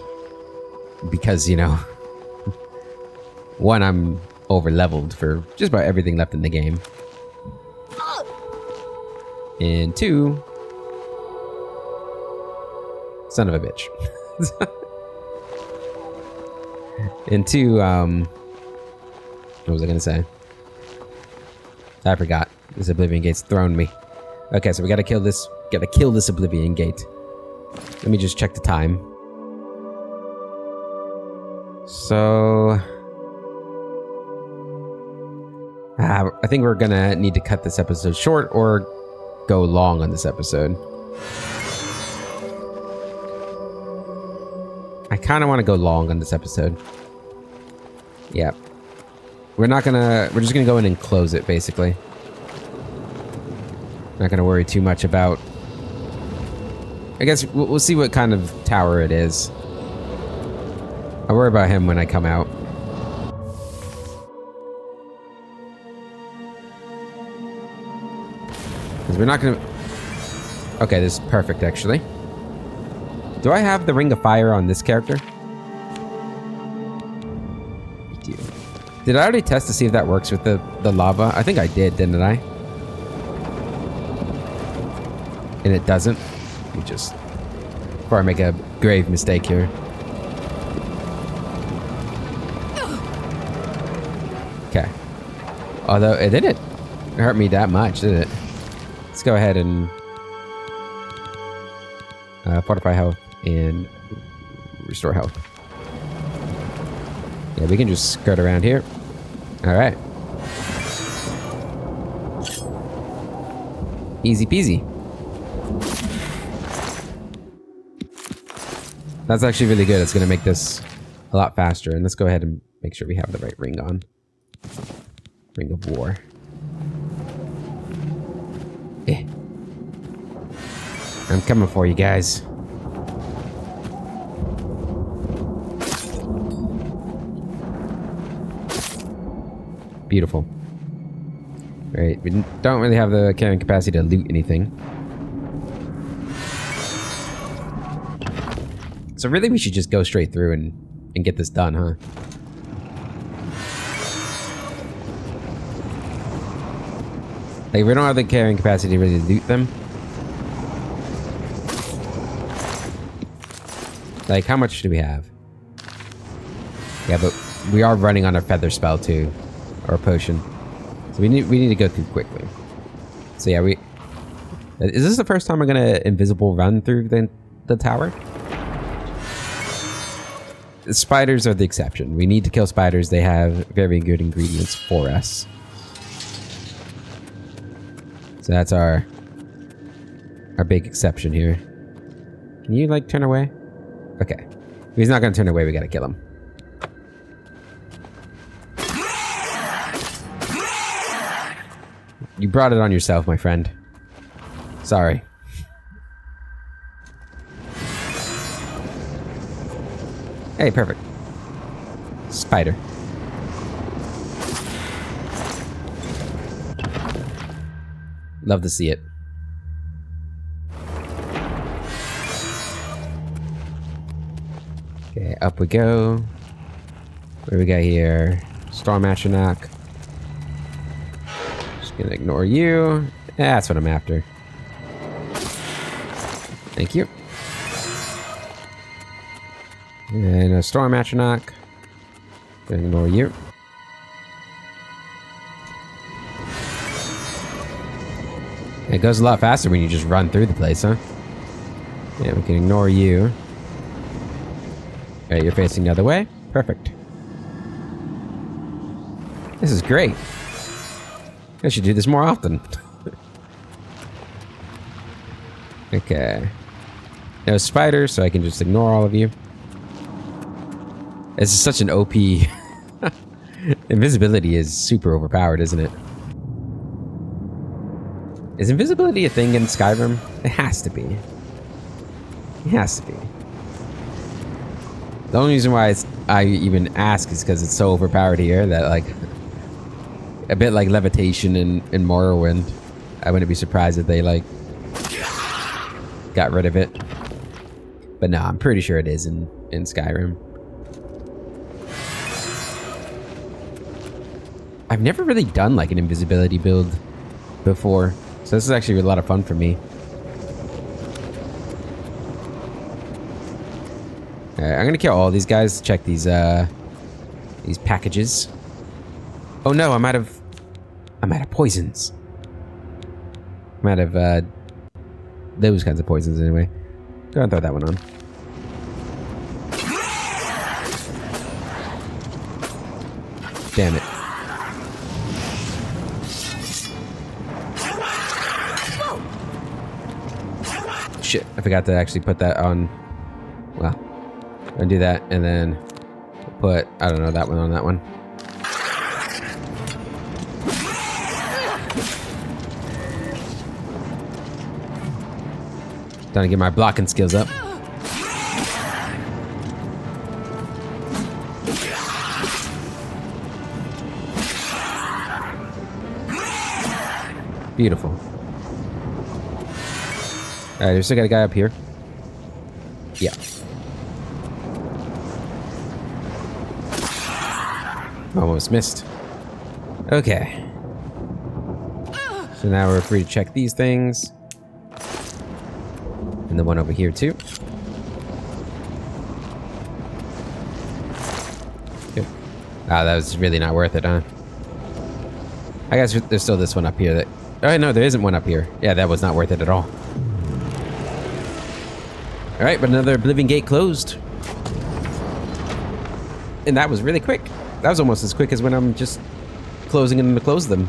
because, you know, one, I'm over-leveled for just about everything left in the game. And two, son of a bitch. And two, what was I gonna say? I forgot. This Oblivion Gate's thrown me. Okay, so we gotta kill this Oblivion Gate. Let me just check the time. So I think we're gonna need to cut this episode short or go long on this episode. I kind of want to go long on this episode. Yeah. We're just gonna go in and close it, basically. Not gonna worry too much about... I guess we'll see what kind of tower it is. I'll worry about him when I come out. Because we're not gonna... Okay, this is perfect, actually. Do I have the Ring of Fire on this character? I do. Did I already test to see if that works with the lava? I think I did, didn't I? And it doesn't. Let me just... Before I make a grave mistake here. Okay. Although it didn't hurt me that much, did it? Let's go ahead and... fortify health and restore health. Yeah, we can just skirt around here. Alright. Easy peasy. That's actually really good. It's going to make this a lot faster. And let's go ahead and make sure we have the right ring on. Ring of War. I'm coming for you guys. Beautiful. Right, we don't really have the carrying capacity to loot anything. So really we should just go straight through and get this done, huh? Like, we don't have the carrying capacity to really loot them. Like, how much do we have? Yeah, but we are running on a feather spell too, or a potion. So we need to go through quickly. So yeah, is this the first time I'm gonna invisible run through the tower? The spiders are the exception. We need to kill spiders. They have very good ingredients for us. So that's our big exception here. Can you like turn away? Okay. If he's not gonna turn away, we gotta kill him. You brought it on yourself, my friend. Sorry. Hey, perfect. Spider. Love to see it. Okay, up we go. What do we got here? Storm Atronach. Just gonna ignore you. That's what I'm after. Thank you. And a Storm Atronach. Gonna ignore you. It goes a lot faster when you just run through the place, huh? Yeah, we can ignore you. Alright, you're facing the other way. Perfect. This is great. I should do this more often. Okay. No spiders, so I can just ignore all of you. This is such an OP... Invisibility is super overpowered, isn't it? Is invisibility a thing in Skyrim? It has to be. It has to be. The only reason why I even ask is because it's so overpowered here that, like, a bit like levitation in Morrowind. I wouldn't be surprised if they, like, got rid of it. But no, I'm pretty sure it is in Skyrim. I've never really done, like, an invisibility build before. So this is actually a lot of fun for me. Alright, I'm gonna kill all these guys. Check these packages. Oh no, I'm out of poisons. I'm out of those kinds of poisons anyway. Go ahead and throw that one on. Damn it. Shit, I forgot to actually put that on. Well, I'm gonna do that and then put, I don't know, that one on that one. Trying to get my blocking skills up. Beautiful. Alright, we still got a guy up here. Yeah. Almost missed. Okay. So now we're free to check these things. And the one over here too. Good. Ah, that was really not worth it, huh? I guess there's still this one up here that... Oh, no, there isn't one up here. Yeah, that was not worth it at all. Alright, but another Oblivion gate closed. And that was really quick. That was almost as quick as when I'm just closing them to close them.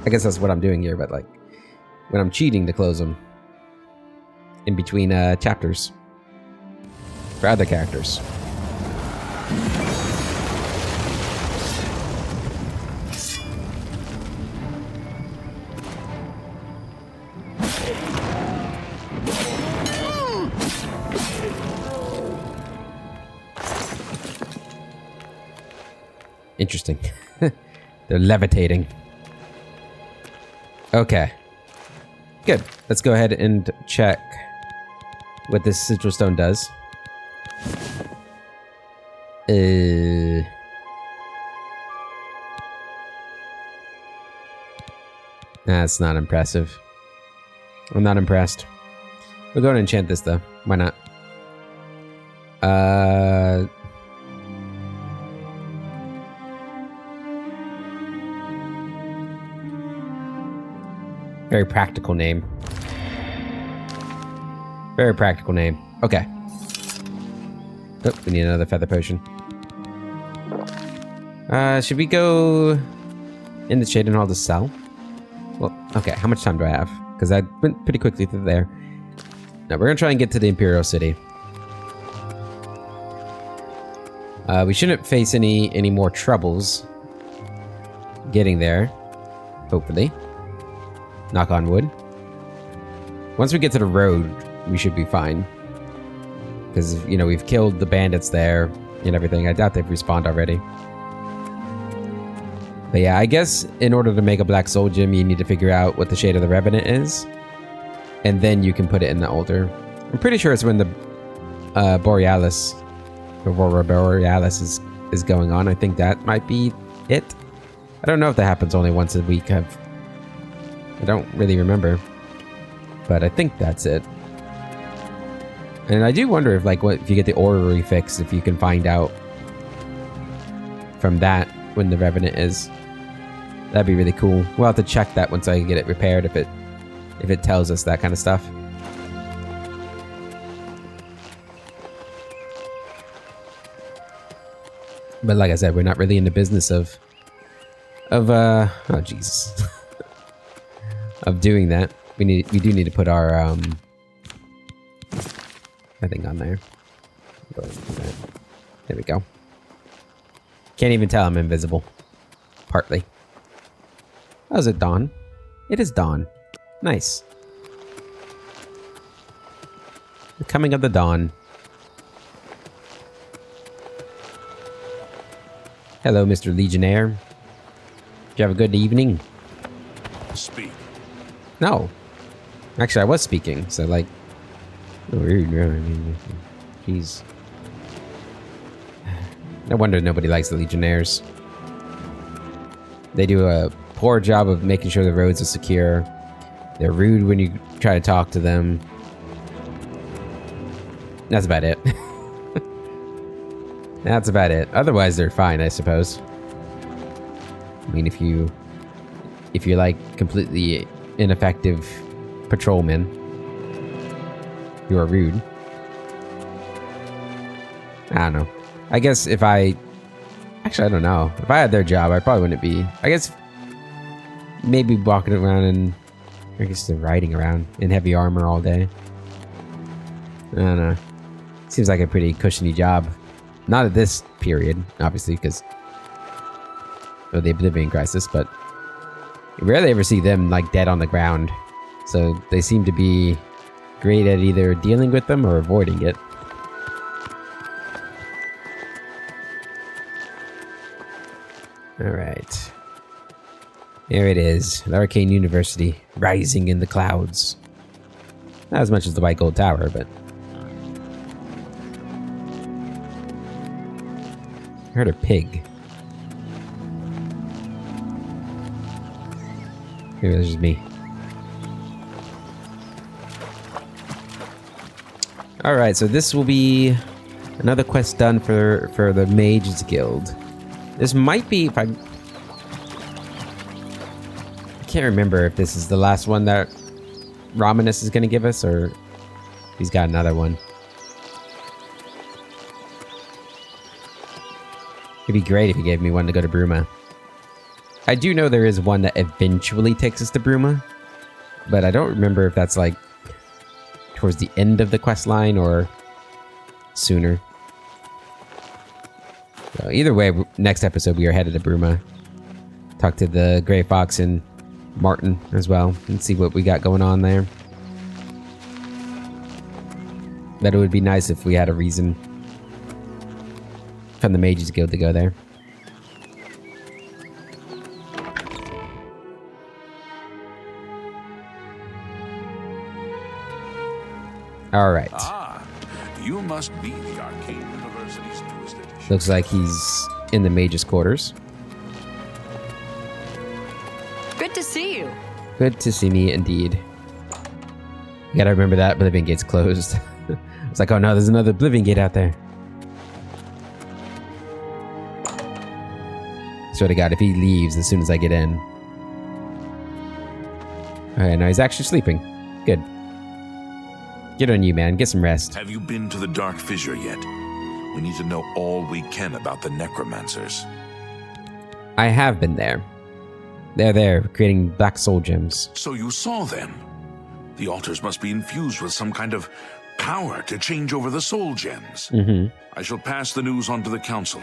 I guess that's what I'm doing here, but like... when I'm cheating to close them. In between chapters. For other characters. Interesting. They're levitating. Okay. Good. Let's go ahead and check what this sigil stone does. That's not impressive. I'm not impressed. We'll go and enchant this though. Why not? Very practical name. Very practical name. Okay. Oh, we need another feather potion. Should we go in the Shading Hall to sell? Well, okay, how much time do I have? Because I went pretty quickly through there. Now, we're going to try and get to the Imperial City. We shouldn't face any more troubles getting there. Hopefully. Knock on wood. Once we get to the road, we should be fine. Because, you know, we've killed the bandits there and everything. I doubt they've respawned already. But yeah, I guess in order to make a Black Soul Gem, you need to figure out what the Shade of the Revenant is. And then you can put it in the altar. I'm pretty sure it's when the Borealis, Aurora Borealis is going on. I think that might be it. I don't know if that happens only once a week. I don't really remember. But I think that's it. And I do wonder if, like, if you get the orrery fix, if you can find out from that when the Revenant is. That'd be really cool. We'll have to check that once I get it repaired, if it tells us that kind of stuff. But like I said, we're not really in the business of oh Jesus, of doing that. We do need to put our I think on there. Go ahead and do that. There we go. Can't even tell I'm invisible. Partly. Oh, is it dawn? It is dawn. Nice. The coming of the dawn. Hello, Mr. Legionnaire. Did you have a good evening? Speak. No. Actually, I was speaking, so like... Rude, jeez. No wonder nobody likes the Legionnaires. They do a poor job of making sure the roads are secure. They're rude when you try to talk to them. That's about it. That's about it. Otherwise, they're fine, I suppose. I mean, if you're like completely ineffective patrolmen, you are rude. I don't know. I guess if I... Actually, I don't know. If I had their job, I probably wouldn't be... I guess... Maybe walking around and... I guess they're riding around in heavy armor all day. I don't know. Seems like a pretty cushiony job. Not at this period, obviously, because... of the Oblivion Crisis, but... You rarely ever see them, like, dead on the ground. So, they seem to be great at either dealing with them or avoiding it. Alright. There it is. The Arcane University, rising in the clouds. Not as much as the White Gold Tower, but... I heard a pig. Maybe that's just me. Alright, so this will be another quest done for the Mages Guild. This might be, if I can't remember if this is the last one that Romanus is going to give us, or he's got another one. It'd be great if he gave me one to go to Bruma. I do know there is one that eventually takes us to Bruma, but I don't remember if that's like towards the end of the quest line or sooner. So either way, next episode we are headed to Bruma. Talk to the Grey Fox and Martin as well and see what we got going on there. But it would be nice if we had a reason from the Mages Guild to go there. All right. Ah, you must be the Arcane University's newest edition. Looks like he's in the Mages' quarters. Good to see you. Good to see me indeed. You gotta remember that Oblivion Gate's closed. It's like, oh no, there's another Oblivion Gate out there. Swear to God, if he leaves as soon as I get in. Okay, now he's actually sleeping. Good. Get on you, man. Get some rest. Have you been to the Dark Fissure yet? We need to know all we can about the necromancers. I have been there. They're there, creating black soul gems. So you saw them? The altars must be infused with some kind of power to change over the soul gems. I shall pass the news on to the council.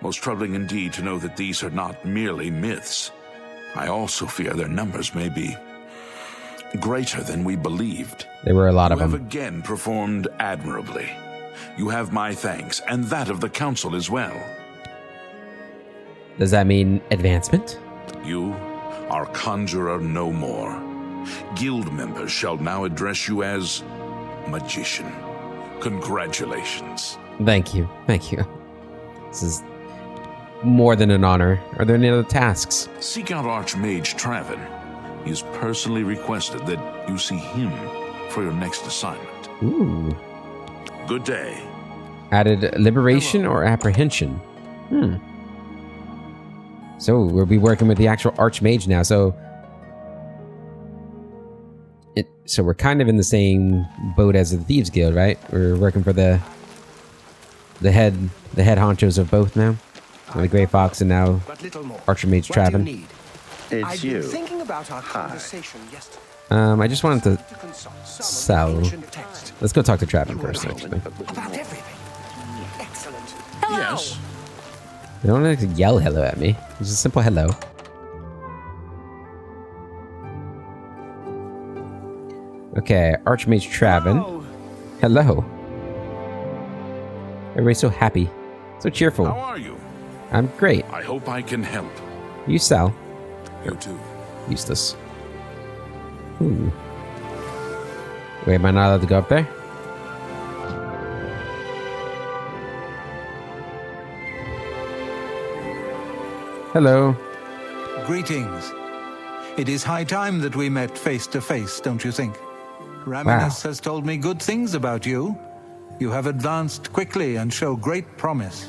Most troubling indeed to know that these are not merely myths. I also fear their numbers may be greater than we believed. There were a lot of them. You have again performed admirably. You have my thanks, and that of the council as well. Does that mean advancement? You are conjurer no more. Guild members shall now address you as magician. Congratulations. Thank you. Thank you. This is more than an honor. Are there any other tasks? Seek out Archmage Traven. He has personally requested that you see him for your next assignment. Ooh. Good day. Added liberation or apprehension? So we'll be working with the actual Archmage now. So we're kind of in the same boat as the Thieves Guild, right? We're working for the head honchos of both now. The Grey Fox and now Archmage Traven. It's you. Thinking about our conversation yesterday. I just wanted to sell. Let's go talk to Traven first, actually. About everything. Excellent. Hello. Yes. You don't have to yell hello at me. Just a simple hello. Okay, Archmage Traven. Hello. Everybody's so happy. So cheerful. How are you? I'm great. I hope I can help. You sell. You too. Useless. Ooh. Wait, am I not allowed to go up there? Hello. Greetings. It is high time that we met face to face, don't you think? Raminus has told me good things about you. You have advanced quickly and show great promise.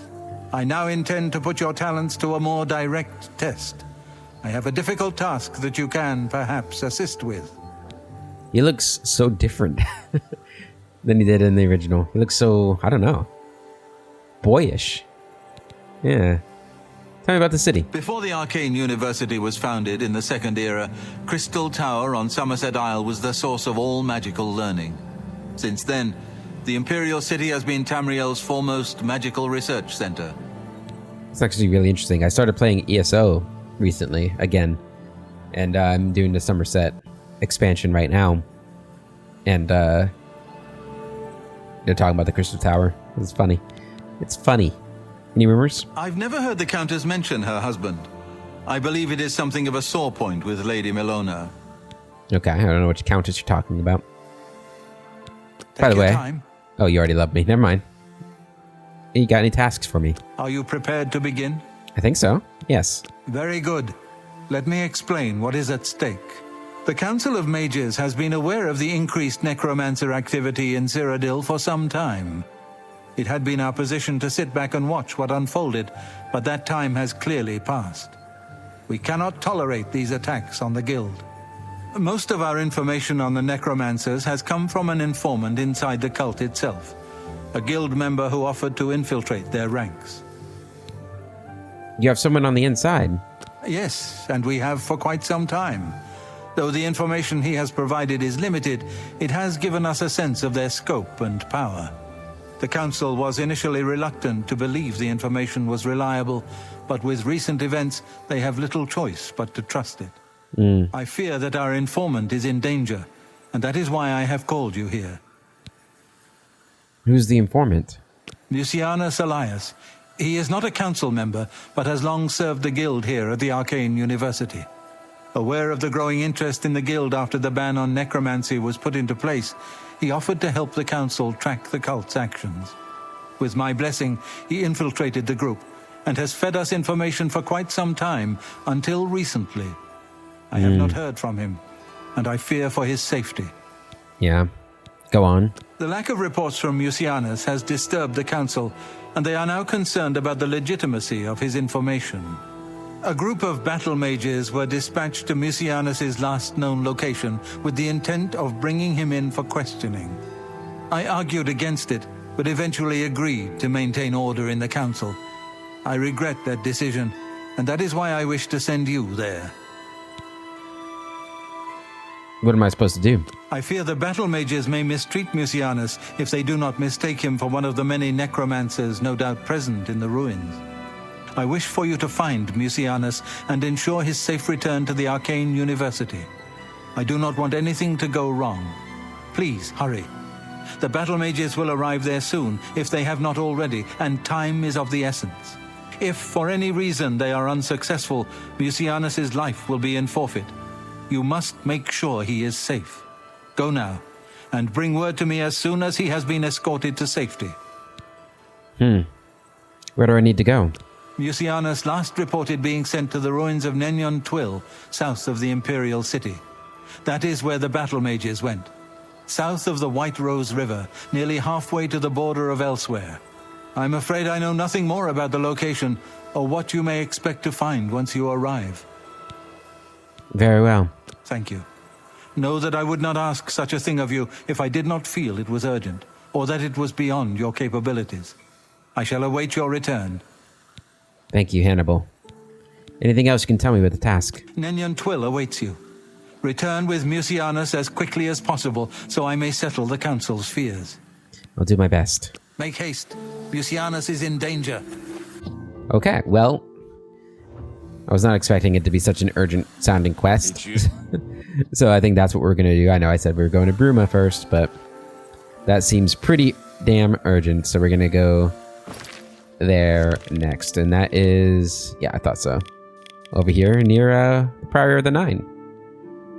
I now intend to put your talents to a more direct test. I have a difficult task that you can, perhaps, assist with. He looks so different than he did in the original. He looks so, I don't know, boyish. Yeah. Tell me about the city. Before the Arcane University was founded in the Second Era, Crystal Tower on Somerset Isle was the source of all magical learning. Since then, the Imperial City has been Tamriel's foremost magical research center. It's actually really interesting. I started playing ESO recently, again. And I'm doing the Somerset expansion right now. And they're talking about the Crystal Tower. It's funny. It's funny. Any rumors? I've never heard the Countess mention her husband. I believe it is something of a sore point with Lady Milona. Okay, I don't know which Countess you're talking about. By the way, oh, you already love me. Never mind. You got any tasks for me? Are you prepared to begin? I think so. Yes. Very good. Let me explain what is at stake. The Council of Mages has been aware of the increased necromancer activity in Cyrodiil for some time. It had been our position to sit back and watch what unfolded, but that time has clearly passed. We cannot tolerate these attacks on the Guild. Most of our information on the necromancers has come from an informant inside the cult itself, a Guild member who offered to infiltrate their ranks. You have someone on the inside? Yes, and we have for quite some time. Though the information he has provided is limited, it has given us a sense of their scope and power. The Council was initially reluctant to believe the information was reliable, but with recent events, they have little choice but to trust it. I fear that our informant is in danger, and that is why I have called you here. Who's the informant? Lucianus Elias. He is not a council member, but has long served the Guild here at the Arcane University. Aware of the growing interest in the Guild after the ban on necromancy was put into place, he offered to help the Council track the cult's actions. With my blessing, he infiltrated the group, and has fed us information for quite some time, until recently. I have not heard from him, and I fear for his safety. Yeah. Go on. The lack of reports from Mucianus has disturbed the council, and they are now concerned about the legitimacy of his information. A group of battle mages were dispatched to Mucianus's last known location with the intent of bringing him in for questioning. I argued against it, but eventually agreed to maintain order in the council. I regret that decision, and that is why I wish to send you there. What am I supposed to do? I fear the battle mages may mistreat Mucianus if they do not mistake him for one of the many necromancers no doubt present in the ruins. I wish for you to find Mucianus and ensure his safe return to the Arcane University. I do not want anything to go wrong. Please, hurry. The battle mages will arrive there soon, if they have not already, and time is of the essence. If, for any reason, they are unsuccessful, Mucianus's life will be in forfeit. You must make sure he is safe. Go now, and bring word to me as soon as he has been escorted to safety. Where do I need to go? Mucianus last reported being sent to the ruins of Nenyon Twill, south of the Imperial City. That is where the battle mages went. South of the White Rose River, nearly halfway to the border of elsewhere. I'm afraid I know nothing more about the location, or what you may expect to find once you arrive. Very well. Thank you. Know that I would not ask such a thing of you if I did not feel it was urgent, or that it was beyond your capabilities. I shall await your return. Thank you, Hannibal. Anything else you can tell me with the task? Nenyon Twill awaits you. Return with Mucianus as quickly as possible, so I may settle the Council's fears. I'll do my best. Make haste. Mucianus is in danger. Okay, well, I was not expecting it to be such an urgent-sounding quest. So I think that's what we're going to do. I know I said we were going to Bruma first, but that seems pretty damn urgent, so we're going to go there next. And that is... yeah, I thought so. Over here near the Priory of the Nine.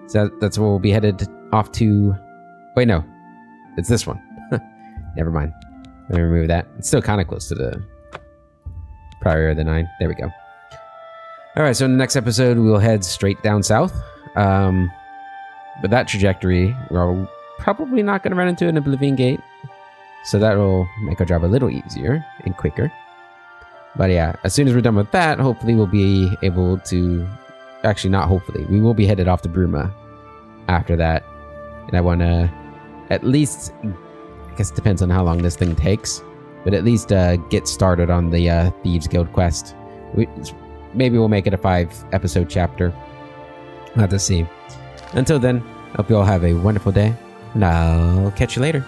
So that's where we'll be headed off to... wait, no. It's this one. Never mind. Let me remove that. It's still kind of close to the Priory of the Nine. There we go. Alright, so in the next episode, we'll head straight down south. But that trajectory, we're probably not going to run into an Oblivion Gate. So that will make our job a little easier and quicker. But yeah, as soon as we're done with that, hopefully we'll be able to... actually, not hopefully. We will be headed off to Bruma after that. And I want to at least... I guess it depends on how long this thing takes. But at least get started on the Thieves Guild quest. Maybe we'll make it a 5-episode chapter. We'll have to see. Until then, hope you all have a wonderful day. And I'll catch you later.